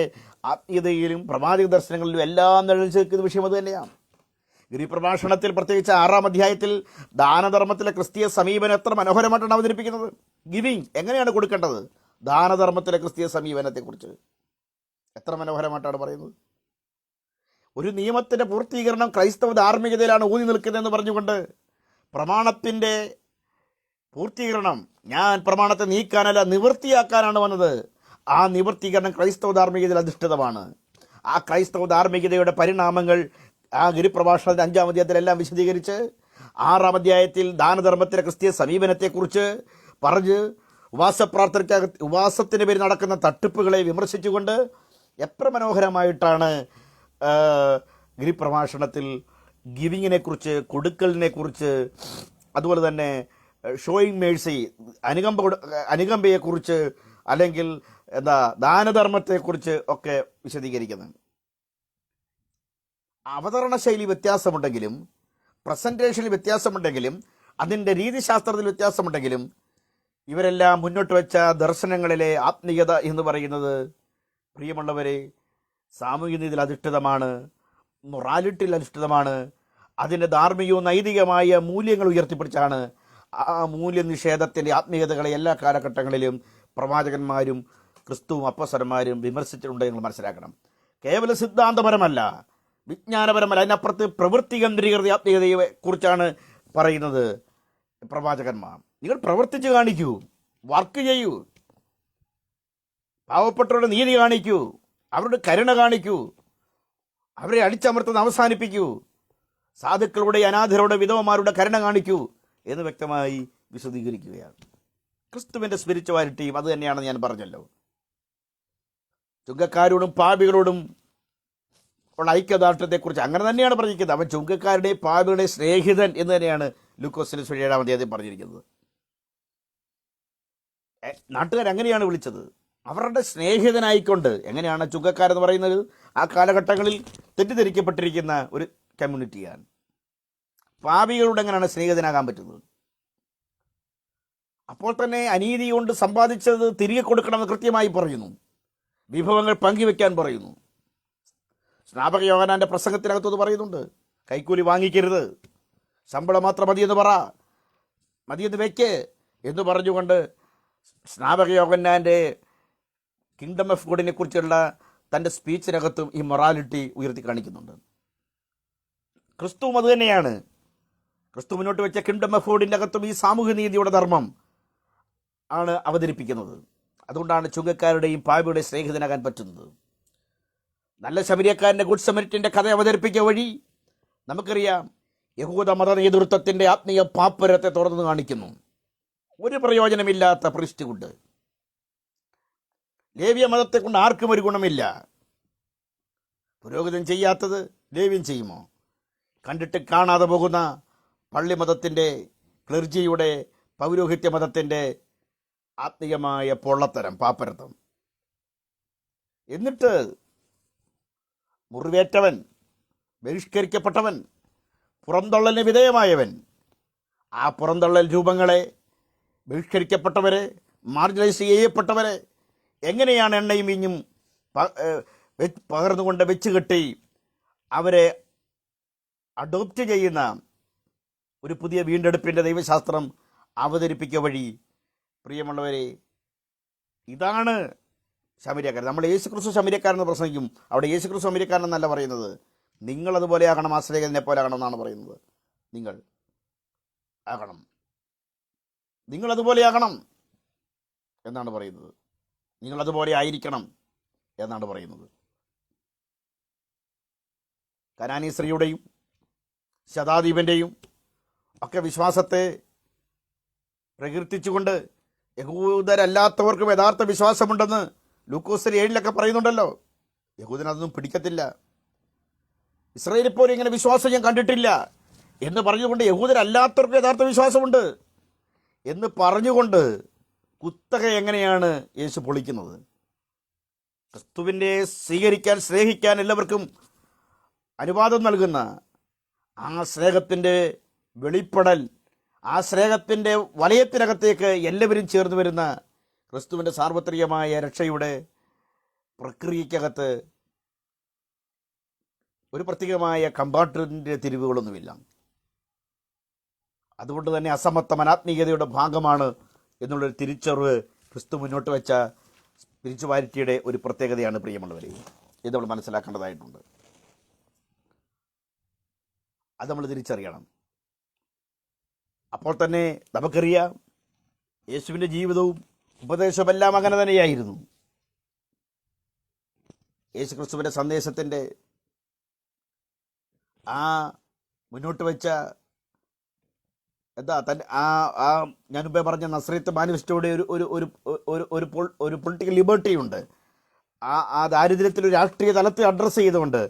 ആത്മീയതയിലും പ്രവാചക ദർശനങ്ങളിലും എല്ലാം നിഴലിച്ചേക്കുന്ന വിഷയം അത് തന്നെയാണ്. ഗിരിപ്രഭാഷണത്തിൽ പ്രത്യേകിച്ച് 6-ാം അധ്യായത്തിൽ ദാനധർമ്മത്തിലെ ക്രിസ്തീയ സമീപനം എത്ര മനോഹരമായിട്ടാണ് അവതരിപ്പിക്കുന്നത്. ഗിവിങ് എങ്ങനെയാണ് കൊടുക്കേണ്ടത്, ദാനധർമ്മത്തിലെ ക്രിസ്തീയ സമീപനത്തെക്കുറിച്ച് എത്ര മനോഹരമായിട്ടാണ് പറയുന്നത്. ഒരു നിയമത്തിൻ്റെ പൂർത്തീകരണം ക്രൈസ്തവ ധാർമ്മികതയിലാണ് ഊന്നി നിൽക്കുന്നതെന്ന് പറഞ്ഞുകൊണ്ട് പ്രമാണത്തിൻ്റെ പൂർത്തീകരണം, ഞാൻ പ്രമാണത്തെ നീക്കാനല്ല നിവൃത്തിയാക്കാനാണ് വന്നത്, ആ നിവൃത്തീകരണം ക്രൈസ്തവ ധാർമ്മികതയിൽ അധിഷ്ഠിതമാണ്. ആ ക്രൈസ്തവ ധാർമ്മികതയുടെ പരിണാമങ്ങൾ ആ ഗിരിപ്രഭാഷണത്തിൻ്റെ 5-ാം അധ്യായത്തിലെല്ലാം വിശദീകരിച്ച് 6-ാം അധ്യായത്തിൽ ദാനധർമ്മത്തിലെ ക്രിസ്തീയ സമീപനത്തെക്കുറിച്ച് പറഞ്ഞ് ഉപവാസത്തിന് പേര് നടക്കുന്ന തട്ടിപ്പുകളെ വിമർശിച്ചുകൊണ്ട് എത്ര മനോഹരമായിട്ടാണ് ഗിരിപ്രഭാഷണത്തിൽ ഗിവിങ്ങിനെക്കുറിച്ച്, കൊടുക്കലിനെക്കുറിച്ച്, അതുപോലെ തന്നെ ഷോയിങ് മേഴ്സി, അനുകമ്പയെക്കുറിച്ച്, അല്ലെങ്കിൽ ദാനധർമ്മത്തെക്കുറിച്ച് ഒക്കെ വിശദീകരിക്കുന്നത്. അവതരണ ശൈലി വ്യത്യാസമുണ്ടെങ്കിലും, പ്രസൻറ്റേഷനിൽ വ്യത്യാസമുണ്ടെങ്കിലും, അതിൻ്റെ രീതിശാസ്ത്രത്തിൽ വ്യത്യാസമുണ്ടെങ്കിലും, ഇവരെല്ലാം മുന്നോട്ട് വെച്ച ദർശനങ്ങളിലെ ആത്മീയത എന്ന് പറയുന്നത് പ്രിയമുള്ളവരെ സാമൂഹിക നീതിയിൽ അധിഷ്ഠിതമാണ്, മൊറാലിറ്റിയിൽ അധിഷ്ഠിതമാണ്. അതിൻ്റെ ധാർമ്മികവും നൈതികമായ മൂല്യങ്ങൾ ഉയർത്തിപ്പിടിച്ചാണ് ആ മൂല്യനിഷേധത്തിൻ്റെ ആത്മീയതകളെ എല്ലാ കാലഘട്ടങ്ങളിലും പ്രവാചകന്മാരും ക്രിസ്തുവും അപ്പോസ്തലന്മാരും വിമർശിച്ചിട്ടുണ്ട് എന്ന് മനസ്സിലാക്കണം. കേവല സിദ്ധാന്തപരമല്ല, വിജ്ഞാനപരമല്ല, അതിനപ്പുറത്ത് പ്രവൃത്തി കേന്ദ്രീകൃത ആത്മീയതയെ കുറിച്ചാണ് പറയുന്നത് പ്രവാചകന്മാർ. നിങ്ങൾ പ്രവർത്തിച്ച് കാണിക്കൂ, വർക്ക് ചെയ്യൂ, പാവപ്പെട്ടവരുടെ നീതി കാണിക്കൂ, അവരുടെ കരുണ കാണിക്കൂ, അവരെ അടിച്ചമർത്തുന്ന അവസാനിപ്പിക്കൂ, സാധുക്കളുടെ, അനാഥരുടെ, വിധവമാരുടെ കരുണ കാണിക്കൂ എന്ന് വ്യക്തമായി വിശദീകരിക്കുകയാണ്. ക്രിസ്തുവിൻ്റെ സ്പിരിച്വാലിറ്റിയും അത് തന്നെയാണെന്ന് ഞാൻ പറഞ്ഞല്ലോ. ചുങ്കക്കാരോടും പാപികളോടും ഉള്ള ഐക്യദാർഢ്യത്തെക്കുറിച്ച് അങ്ങനെ തന്നെയാണ് പറഞ്ഞിരിക്കുന്നത്. അവൻ ചുങ്കക്കാരുടെ പാപികളുടെ സ്നേഹിതൻ എന്ന് തന്നെയാണ് ലൂക്കോസിന്റെ 7-ാം അധ്യായത്തിൽ പറഞ്ഞിരിക്കുന്നത്. നാട്ടുകാരങ്ങനെയാണ് വിളിച്ചത്, അവരുടെ സ്നേഹിതനായിക്കൊണ്ട്. എങ്ങനെയാണ് ചുങ്കക്കാരെന്ന് പറയുന്നത്? ആ കാലഘട്ടങ്ങളിൽ തെറ്റിദ്ധരിക്കപ്പെട്ടിരിക്കുന്ന ഒരു കമ്മ്യൂണിറ്റിയാണ്. പാപികളോട് എങ്ങനെയാണ് സ്നേഹിതനാകാൻ പറ്റുന്നത്? അപ്പോൾ തന്നെ അനീതി കൊണ്ട് സമ്പാദിച്ചത് തിരികെ കൊടുക്കണമെന്ന് കൃത്യമായി പറയുന്നു. വിഭവങ്ങൾ പങ്കുവെക്കാൻ പറയുന്നു. സ്നാപക യോഹന്നാന്റെ പ്രസംഗത്തിനകത്തത് പറയുന്നുണ്ട്. കൈക്കൂലി വാങ്ങിക്കരുത്, ശമ്പളം മാത്രം മതിയെന്ന് വെക്ക് എന്ന് പറഞ്ഞുകൊണ്ട് സ്നാപക യോഹന്നാന്റെ കിങ്ഡം ഓഫ് ഗോഡിനെ കുറിച്ചുള്ള തൻ്റെ സ്പീച്ചിനകത്തും ഈ മൊറാലിറ്റി ഉയർത്തി കാണിക്കുന്നുണ്ട്. ക്രിസ്തുവും അത് തന്നെയാണ്. ക്രിസ്തു മുന്നോട്ട് വെച്ച കിങ്ഡം ഓഫ് ഗോഡിൻ്റെ അകത്തും ഈ സാമൂഹ്യ നീതിയുടെ ധർമ്മം ആണ് അവതരിപ്പിക്കുന്നത്. അതുകൊണ്ടാണ് ചുങ്കക്കാരുടെയും പാപിയുടെയും സ്നേഹിതനാകാൻ പറ്റുന്നത്. നല്ല ശമരിയക്കാരൻ്റെ ഗുഡ് സമരിറ്റിൻ്റെ കഥ അവതരിപ്പിക്കുക വഴി നമുക്കറിയാം യഹൂദ മത നേതൃത്വത്തിൻ്റെ ആത്മീയ പാപ്പരത്തെ തുറന്നു കാണിക്കുന്നു. ഒരു പ്രയോജനമില്ലാത്ത പ്രീസ്റ്റ്ഹുഡ്, ലേവ്യ മതത്തെ കൊണ്ട് ആർക്കും ഒരു ഗുണമില്ല. പുരോഹിതൻ ചെയ്യാത്തത് ലേവ്യൻ ചെയ്യുമോ? കണ്ടിട്ട് കാണാതെ പോകുന്ന പള്ളി മതത്തിൻ്റെ, ക്ലർജിയുടെ, പൗരോഹിത്യ മതത്തിൻ്റെ ആത്മീയമായ പൊള്ളത്തരം, പാപ്പരത്വം. എന്നിട്ട് മുറിവേറ്റവൻ, ബഹിഷ്കരിക്കപ്പെട്ടവൻ, പുറന്തള്ളലിന് വിധേയമായവൻ, ആ പുറന്തള്ളൽ രൂപങ്ങളെ, ബഹിഷ്കരിക്കപ്പെട്ടവരെ, മാർജിനലൈസ് ചെയ്യപ്പെട്ടവരെ എങ്ങനെയാണ് എണ്ണയും വീഞ്ഞും പകർന്നുകൊണ്ട് വെച്ച് കെട്ടി അവരെ അഡോപ്റ്റ് ചെയ്യുന്ന ഒരു പുതിയ വീണ്ടെടുപ്പിൻ്റെ ദൈവശാസ്ത്രം അവതരിപ്പിക്കുക വഴി പ്രിയമുള്ളവരെ, ഇതാണ് ശമരിയക്കാരൻ. നമ്മൾ യേശുക്രിസ്തു ശമരിയക്കാരെന്ന് പ്രസംഗിക്കും. അവിടെ യേശുക്രിസ്തു ശമരിയക്കാരനെന്നല്ല പറയുന്നത്, നിങ്ങളതുപോലെ ആകണം, ആശ്രയനെ പോലെ ആകണം എന്നാണ് പറയുന്നത്. നിങ്ങൾ ആകണം, നിങ്ങളതുപോലെ ആകണം എന്നാണ് പറയുന്നത്. നിങ്ങളതുപോലെ ആയിരിക്കണം എന്നാണ് പറയുന്നത്. കനാനി സ്ത്രീയുടെയും ശതാദീപൻ്റെയും ഒക്കെ വിശ്വാസത്തെ പ്രകീർത്തിച്ചുകൊണ്ട് യഹൂദരല്ലാത്തവർക്കും യഥാർത്ഥ വിശ്വാസമുണ്ടെന്ന് ലൂക്കോസ് 7 പറയുന്നുണ്ടല്ലോ. യഹൂദനതൊന്നും പിടിക്കത്തില്ല. ഇസ്രായേലിൽ പോലും ഇങ്ങനെ വിശ്വാസം ഞാൻ കണ്ടിട്ടില്ല എന്ന് പറഞ്ഞുകൊണ്ട് യഹൂദരല്ലാത്തവർക്ക് യഥാർത്ഥ വിശ്വാസമുണ്ട് എന്ന് പറഞ്ഞുകൊണ്ട് കുത്തക എങ്ങനെയാണ് യേശു പൊളിക്കുന്നത്? ക്രിസ്തുവിനെ സ്വീകരിക്കാൻ, സ്നേഹിക്കാൻ എല്ലാവർക്കും അനുവാദം നൽകുന്ന ആ സ്നേഹത്തിൻ്റെ വെളിപ്പെടൽ, ആ സ്നേഹത്തിൻ്റെ വലയത്തിനകത്തേക്ക് എല്ലാവരും ചേർന്ന് വരുന്ന ക്രിസ്തുവിൻ്റെ സാർവത്രികമായ രക്ഷയുടെ പ്രക്രിയക്കകത്ത് ഒരു പ്രത്യേകമായ കമ്പാർട്ട്മെൻറ്റിൻ്റെ തിരിവുകളൊന്നുമില്ല. അതുകൊണ്ട് തന്നെ അസമത്വം അനാത്മീയതയുടെ ഭാഗമാണ് എന്നുള്ളൊരു തിരിച്ചറിവ് ക്രിസ്തു മുന്നോട്ട് വെച്ച സ്പിരിച്വാലിറ്റിയുടെ ഒരു പ്രത്യേകതയാണ് പ്രിയമുള്ളവരെ. ഇത് നമ്മൾ മനസ്സിലാക്കേണ്ടതായിട്ടുണ്ട്. അത് നമ്മൾ തിരിച്ചറിയണം. അപ്പോൾ തന്നെ നമുക്കറിയാം യേശുവിൻ്റെ ജീവിതവും ഉപദേശമെല്ലാം അങ്ങനെ തന്നെയായിരുന്നു. യേശു ക്രിസ്തുവിൻ്റെ സന്ദേശത്തിൻ്റെ ആ മുന്നോട്ട് വെച്ച ഞാൻ മുമ്പേ പറഞ്ഞ നസ്രത്ത് മാനിഫെസ്റ്റോയുടെ ഒരു പൊളിറ്റിക്കൽ ലിബർട്ടി ഉണ്ട്. ആ ദാരിദ്ര്യത്തിൽ ഒരു രാഷ്ട്രീയ തലത്തെ അഡ്രസ്സ് ചെയ്തുകൊണ്ട്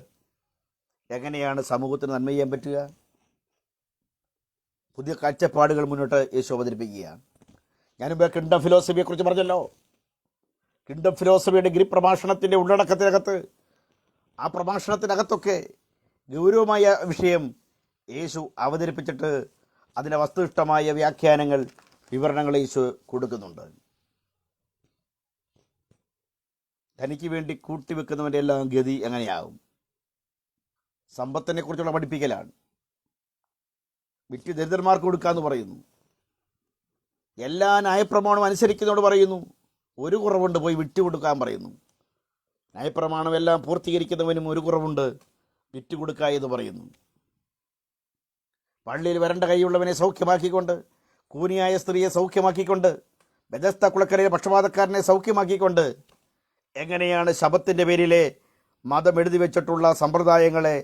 എങ്ങനെയാണ് സമൂഹത്തിന് നന്മ ചെയ്യാൻ പറ്റുക? പുതിയ കാഴ്ചപ്പാടുകൾ മുന്നോട്ട് യേശു അവതരിപ്പിക്കുക. ഞാനിപ്പോൾ കിങ്ഡം ഫിലോസഫിയെക്കുറിച്ച് പറഞ്ഞല്ലോ. കിങ്ഡം ഫിലോസഫിയുടെ ഗിരിപ്രഭാഷണത്തിൻ്റെ ഉള്ളടക്കത്തിനകത്ത്, ആ പ്രഭാഷണത്തിനകത്തൊക്കെ ഗൗരവമായ വിഷയം യേശു അവതരിപ്പിച്ചിട്ട് അതിൻ്റെ വസ്തുനിഷ്ഠമായ വ്യാഖ്യാനങ്ങൾ, വിവരണങ്ങൾ യേശു കൊടുക്കുന്നുണ്ട്. തനിക്ക് വേണ്ടി കൂട്ടിവെക്കുന്നവൻ്റെ എല്ലാം ഗതി എങ്ങനെയാകും? സമ്പത്തിനെ കുറിച്ചുള്ള പഠിപ്പിക്കലാണ്. വിറ്റ് ദരിദ്രന്മാർക്ക് കൊടുക്കാമെന്ന് പറയുന്നു. എല്ലാ ന്യായപ്രമാണവും അനുസരിക്കുന്നതോട് പറയുന്നു. ഒരു കുറവുണ്ട്, പോയി വിറ്റ് കൊടുക്കാൻ പറയുന്നു. ന്യായപ്രമാണം എല്ലാം പൂർത്തീകരിക്കുന്നവനും ഒരു കുറവുണ്ട്, വിറ്റ് കൊടുക്കുക എന്ന് പറയുന്നു. പള്ളിയിൽ വരണ്ട കൈയുള്ളവനെ സൗഖ്യമാക്കിക്കൊണ്ട്, കൂനിയായ സ്ത്രീയെ സൗഖ്യമാക്കിക്കൊണ്ട്, ബെഥസ്ത കുളക്കരയിലെ പക്ഷപാതക്കാരനെ സൗഖ്യമാക്കിക്കൊണ്ട് എങ്ങനെയാണ് ശബത്തിൻ്റെ പേരിലെ മതം എഴുതി വെച്ചിട്ടുള്ള സമ്പ്രദായങ്ങളെ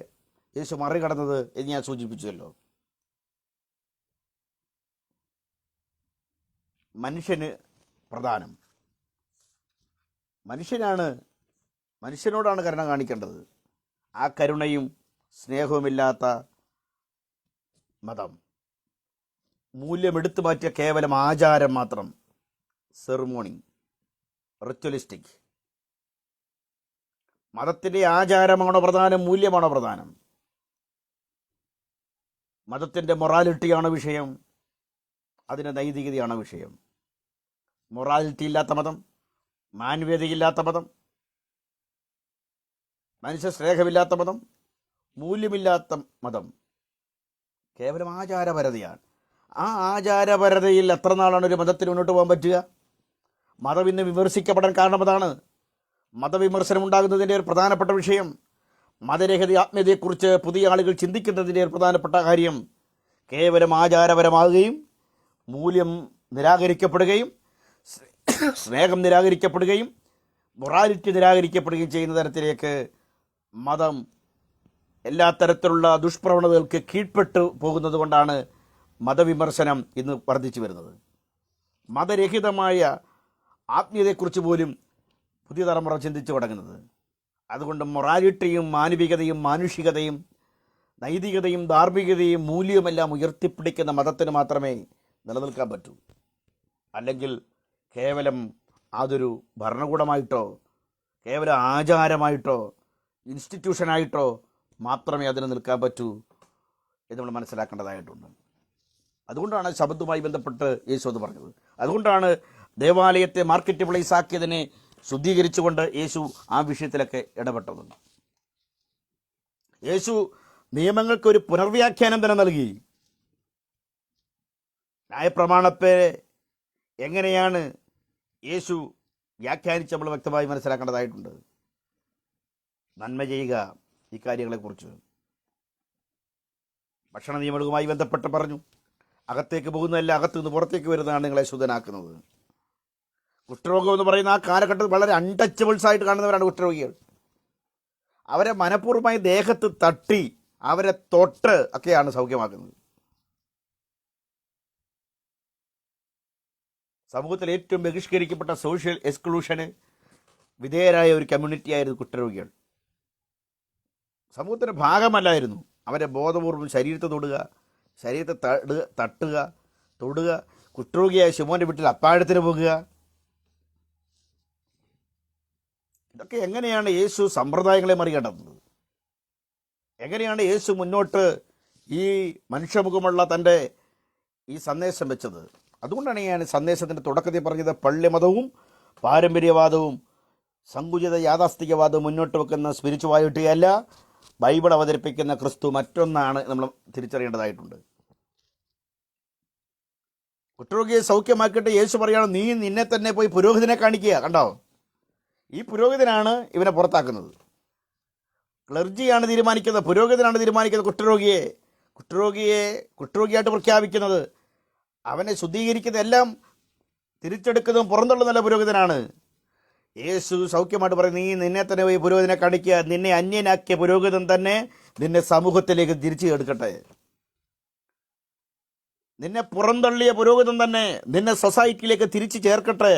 യേശു മറികടന്നത് എന്ന് ഞാൻ സൂചിപ്പിച്ചല്ലോ. മനുഷ്യന് പ്രധാനം. മനുഷ്യനോടാണ് കരുണ കാണിക്കേണ്ടത്. ആ കരുണയും സ്നേഹവുമില്ലാത്ത മതം, മൂല്യമെടുത്തു മാറ്റിയ കേവലം ആചാരം മാത്രം, സെറിമോണി, റിച്വലിസ്റ്റിക്. മതത്തിൻ്റെ ആചാരമാണോ പ്രധാനം, മൂല്യമാണോ പ്രധാനം? മതത്തിൻ്റെ മൊറാലിറ്റിയാണോ വിഷയം, അതിൻ്റെ നൈതികതയാണോ വിഷയം? മൊറാലിറ്റി ഇല്ലാത്ത മതം, മാനവികതയില്ലാത്ത മതം, മനുഷ്യ സ്നേഹമില്ലാത്ത മതം, മൂല്യമില്ലാത്ത മതം കേവലം ആചാരപരതയാണ്. ആ ആചാരപരതയിൽ എത്ര നാളാണ് ഒരു മതത്തിന് മുന്നോട്ട് പോകാൻ പറ്റുക? മതം ഇന്ന് വിമർശിക്കപ്പെടാൻ കാരണം അതാണ്. മതവിമർശനം ഉണ്ടാകുന്നതിൻ്റെ ഒരു പ്രധാനപ്പെട്ട വിഷയം, മതരഹിത ആത്മീയതയെക്കുറിച്ച് പുതിയ ആളുകൾ ചിന്തിക്കുന്നതിൻ്റെ ഒരു പ്രധാനപ്പെട്ട കാര്യം കേവലം ആചാരപരമാകുകയും മൂല്യം നിരാകരിക്കപ്പെടുകയും സ്നേഹം നിരാകരിക്കപ്പെടുകയും മൊറാലിറ്റി നിരാകരിക്കപ്പെടുകയും ചെയ്യുന്ന തരത്തിലേക്ക് മതം എല്ലാ തരത്തിലുള്ള ദുഷ്പ്രവണതകൾക്ക് കീഴ്പ്പെട്ടു പോകുന്നത് കൊണ്ടാണ് മതവിമർശനം ഇന്ന് വർദ്ധിച്ചു വരുന്നത്. മതരഹിതമായ ആത്മീയതയെക്കുറിച്ച് പോലും പുതിയ തലമുറ ചിന്തിച്ചു തുടങ്ങുന്നത്. അതുകൊണ്ട് മൊറാലിറ്റിയും മാനവികതയും മാനുഷികതയും നൈതികതയും ധാർമ്മികതയും മൂല്യവുമെല്ലാം ഉയർത്തിപ്പിടിക്കുന്ന മതത്തിന് മാത്രമേ നിലനിൽക്കാൻ പറ്റൂ. അല്ലെങ്കിൽ കേവലം അതൊരു ഭരണകൂടമായിട്ടോ കേവലം ആചാരമായിട്ടോ ഇൻസ്റ്റിറ്റ്യൂഷനായിട്ടോ മാത്രമേ അതിന് നിൽക്കാൻ പറ്റൂ എന്ന് നമ്മൾ മനസ്സിലാക്കേണ്ടതായിട്ടുണ്ട്. അതുകൊണ്ടാണ് ശബത്തുമായി ബന്ധപ്പെട്ട് യേശു അത് പറഞ്ഞത്. അതുകൊണ്ടാണ് ദേവാലയത്തെ മാർക്കറ്റ് പ്ലേസ് ആക്കിയതിനെ ശുദ്ധീകരിച്ചുകൊണ്ട് യേശു ആ വിഷയത്തിലൊക്കെ ഇടപെട്ടത്. യേശു നിയമങ്ങൾക്ക് ഒരു പുനർവ്യാഖ്യാനം തന്നെ നൽകി. ന്യായപ്രമാണത്തെ എങ്ങനെയാണ് യേശു വ്യാഖ്യാനിച്ച് നമ്മൾ വ്യക്തമായി മനസ്സിലാക്കേണ്ടതായിട്ടുണ്ട്. നന്മ ചെയ്യുക, ഇക്കാര്യങ്ങളെക്കുറിച്ച് ഭക്ഷണ നിയമങ്ങളുമായി ബന്ധപ്പെട്ട് പറഞ്ഞു. അകത്തേക്ക് പോകുന്നതല്ല, അകത്തു നിന്ന് പുറത്തേക്ക് വരുന്നതാണ് നിങ്ങളെ ശുദ്ധനാക്കുന്നത്. കുഷ്ഠരോഗം എന്ന് പറയുന്ന ആ കാലഘട്ടത്തിൽ വളരെ അൺടച്ചബിൾസ് ആയിട്ട് കാണുന്നവരാണ് കുഷ്ഠരോഗികൾ. അവരെ മനഃപൂർവ്വമായി ദേഹത്ത് തട്ടി അവരെ തൊട്ട് ഒക്കെയാണ് സൗഖ്യമാക്കുന്നത്. സമൂഹത്തിൽ ഏറ്റവും ബഹിഷ്കരിക്കപ്പെട്ട സോഷ്യൽ എക്സ്ക്ലൂഷന് വിധേയരായ ഒരു കമ്മ്യൂണിറ്റിയായിരുന്നു കുഷ്ഠരോഗികൾ. സമൂഹത്തിൻ്റെ ഭാഗമല്ലായിരുന്നു. അവരെ ബോധപൂർവം ശരീരത്തെ തൊടുക, ശരീരത്തെ തട്ടുക, തൊടുക, കുഷ്ഠരോഗിയായ ശിമോൻ്റെ വീട്ടിൽ അത്താഴത്തിന് പോകുക. ഇതൊക്കെ എങ്ങനെയാണ് യേശു സമ്പ്രദായങ്ങളെ മറികടന്നത്? എങ്ങനെയാണ് യേശു മുന്നോട്ട് ഈ മനുഷ്യമുഖമുള്ള തൻ്റെ ഈ സന്ദേശം വെച്ചത്? അതുകൊണ്ടാണ് ഞാൻ സന്ദേശത്തിൻ്റെ തുടക്കത്തിൽ പറഞ്ഞത് പള്ളിമതവും പാരമ്പര്യവാദവും സങ്കുചിത യാഥാസ്ഥികവാദവും മുന്നോട്ട് വെക്കുന്ന സ്പിരിച്വാലിറ്റിയല്ല ബൈബിൾ അവതരിപ്പിക്കുന്ന ക്രിസ്തു മറ്റൊന്നാണ് നമ്മൾ തിരിച്ചറിയേണ്ടതായിട്ടുണ്ട്. കുഷ്ഠരോഗിയെ സൗഖ്യമാക്കിയിട്ട് യേശു പറയുകയാണ്, നീ നിന്നെ തന്നെ പോയി പുരോഹിതനെ കാണിക്കുക. കണ്ടോ, ഈ പുരോഹിതനാണ് ഇവനെ പുറത്താക്കുന്നത്. ക്ലർജിയാണ് തീരുമാനിക്കുന്നത്, പുരോഹിതനാണ് തീരുമാനിക്കുന്നത് കുഷ്ഠരോഗിയായിട്ട് പ്രഖ്യാപിക്കുന്നത്. അവനെ ശുദ്ധീകരിക്കുന്ന എല്ലാം തിരിച്ചെടുക്കുന്നതും പുറന്തള്ളുന്നല്ല പുരോഹിതനാണ്. യേശു സൗഖ്യമായിട്ട് പറയും, നീ നിന്നെ തന്നെ പോയി പുരോഹിതനെ കാണിക്കുക. നിന്നെ അന്യനാക്കിയ പുരോഹിതൻ തന്നെ നിന്നെ സമൂഹത്തിലേക്ക് തിരിച്ചു എടുക്കട്ടെ. നിന്നെ പുറന്തള്ളിയ പുരോഹിതൻ തന്നെ നിന്നെ സൊസൈറ്റിയിലേക്ക് തിരിച്ചു ചേർക്കട്ടെ.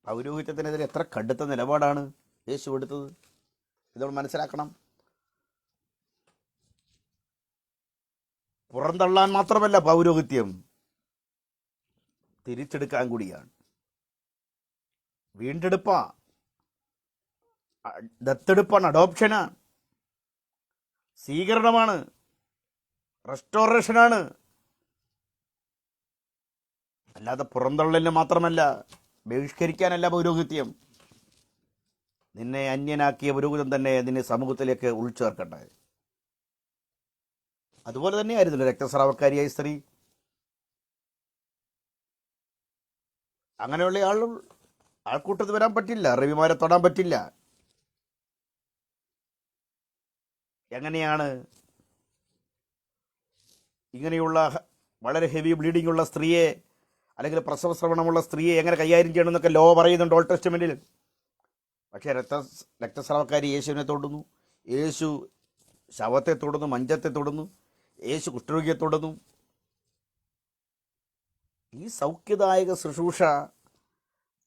പൗരോഹിത്യത്തിനെതിരെ എത്ര കടുത്ത നിലപാടാണ് യേശു എടുത്തത്, ഇതോട് മനസ്സിലാക്കണം. പുറന്തള്ളാൻ മാത്രമല്ല പൗരോഹിത്യം, തിരിച്ചെടുക്കാൻ കൂടിയാണ്. വീണ്ടെടുപ്പാ, ദത്തെടുപ്പാണ്, അഡോപ്ഷനാണ്, സ്വീകരണമാണ്, റെസ്റ്റോറേഷനാണ്. അല്ലാതെ പുറന്തള്ളലിന് മാത്രമല്ല, ബഹിഷ്കരിക്കാനല്ല പൗരോഹിത്യം. നിന്നെ അന്യനാക്കിയ പുരോഹിതൻ തന്നെ നിന്നെ സമൂഹത്തിലേക്ക് ഉൾച്ചേർക്കട്ടെ. അതുപോലെ തന്നെയായിരുന്നല്ലോ രക്തസ്രാവക്കാരിയായ സ്ത്രീ. അങ്ങനെയുള്ള ആൾക്കൂട്ടത്തിൽ വരാൻ പറ്റില്ല, റവിമാരെ തൊടാൻ പറ്റില്ല. എങ്ങനെയാണ് ഇങ്ങനെയുള്ള വളരെ ഹെവി ബ്ലീഡിംഗ് ഉള്ള സ്ത്രീയെ അല്ലെങ്കിൽ പ്രസവശ്രവണമുള്ള സ്ത്രീയെ എങ്ങനെ കൈകാര്യം ചെയ്യണമെന്നൊക്കെ ലോ പറയുന്നുണ്ട് ഓൾഡ് ടെസ്റ്റ്മെന്റിൽ. പക്ഷേ രക്തസ്രാവക്കാരി യേശുവിനെ തൊടുന്നു, യേശു ശവത്തെ തൊടുന്നു, മഞ്ചത്തെ തൊടുന്നു, യേശു കുഷ്ഠരോഗിയെ തൊടുന്നു. ഈ സൗഖ്യദായക ശുശ്രൂഷ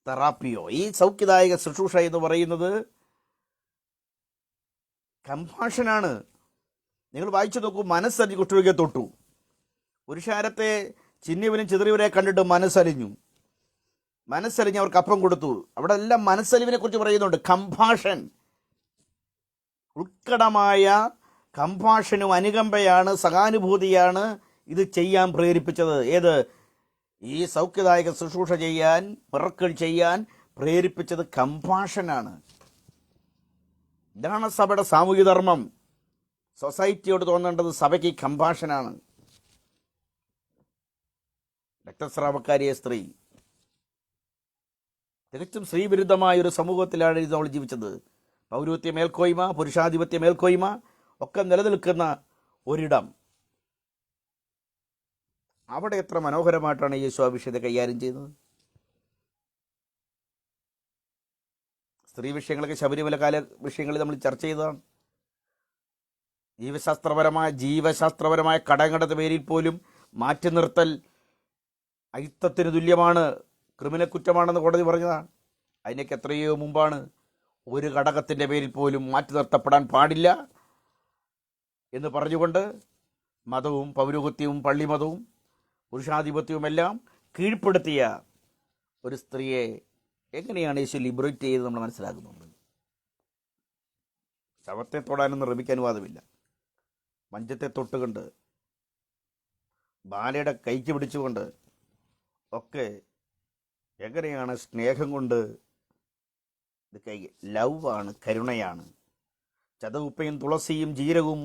തെറാപ്പിയോ, ഈ സൗഖ്യദായക ശുശ്രൂഷ എന്ന് പറയുന്നത് കമ്പാഷനാണ്. നിങ്ങൾ വായിച്ചു നോക്കൂ, മനസ്സലിഞ്ഞ് കുഷ്ഠരോഗിയെ തൊട്ടു. പുരുഷാരത്തെ ചിന്നിവനും ചിതറിയവരെ കണ്ടിട്ട് മനസ്സലിഞ്ഞ് അവർക്ക് അപ്പം കൊടുത്തു. അവിടെ എല്ലാം മനസ്സലിവിനെ കുറിച്ച് പറയുന്നുണ്ട്. കമ്പാഷൻ, ഉത്കടമായ കമ്പാഷനും അനുകമ്പയാണ്, സഹാനുഭൂതിയാണ് ഇത് ചെയ്യാൻ പ്രേരിപ്പിച്ചത്. ഏത്? ഈ സൗഖ്യദായക ശുശ്രൂഷ ചെയ്യാൻ, പിറക്കൾ ചെയ്യാൻ പ്രേരിപ്പിച്ചത് കമ്പാഷനാണ്. ഇതാണ് സഭയുടെ സാമൂഹിക ധർമ്മം. സൊസൈറ്റിയോട് തോന്നേണ്ടത് സഭയ്ക്ക് കമ്പാഷനാണ്. രക്തസ്രാവക്കാരിയെ സ്ത്രീ, തികച്ചും സ്ത്രീവിരുദ്ധമായ ഒരു സമൂഹത്തിലാണ് നമ്മൾ ജീവിച്ചത്. പൗരോഹിത്യ മേൽക്കോയ്മ, പുരുഷാധിപത്യ മേൽക്കോയ്മ ഒക്കെ നിലനിൽക്കുന്ന ഒരിടം. അവിടെ എത്ര മനോഹരമായിട്ടാണ് യേശു ആ വിഷയത്തെ കൈകാര്യം ചെയ്യുന്നത്. സ്ത്രീ വിഷയങ്ങളൊക്കെ ശബരിമല കാല വിഷയങ്ങളിൽ നമ്മൾ ചർച്ച ചെയ്തതാണ്. ജീവശാസ്ത്രപരമായ ഘടകങ്ങളുടെ പേരിൽ പോലും മാറ്റി നിർത്തൽ അയിത്തത്തിന് തുല്യമാണ്, ക്രിമിനൽ കുറ്റമാണെന്ന് കോടതി പറഞ്ഞതാണ്. അതിനൊക്കെ എത്രയോ മുമ്പാണ് ഒരു ഘടകത്തിൻ്റെ പേരിൽ പോലും മാറ്റി നിർത്തപ്പെടാൻ പാടില്ല എന്ന് പറഞ്ഞുകൊണ്ട് മതവും പൗരോഹിത്യവും പള്ളിമതവും പുരുഷാധിപത്യവും എല്ലാം കീഴ്പ്പെടുത്തിയ ഒരു സ്ത്രീയെ എങ്ങനെയാണ് യേശു ലിബറേറ്റ് ചെയ്ത് നമ്മൾ മനസ്സിലാക്കുന്നുണ്ട്. ശവത്തെ തൊടാനൊന്നും റബിക്ക് അനുവാദമില്ല. മഞ്ചത്തെ തൊട്ടുകൊണ്ട്, ബാലയുടെ കൈക്ക് പിടിച്ചുകൊണ്ട് ഒക്കെ എങ്ങനെയാണ് സ്നേഹം കൊണ്ട്, ഇത് ലവാണ്, കരുണയാണ്. ചതവുപ്പയും തുളസിയും ജീരകവും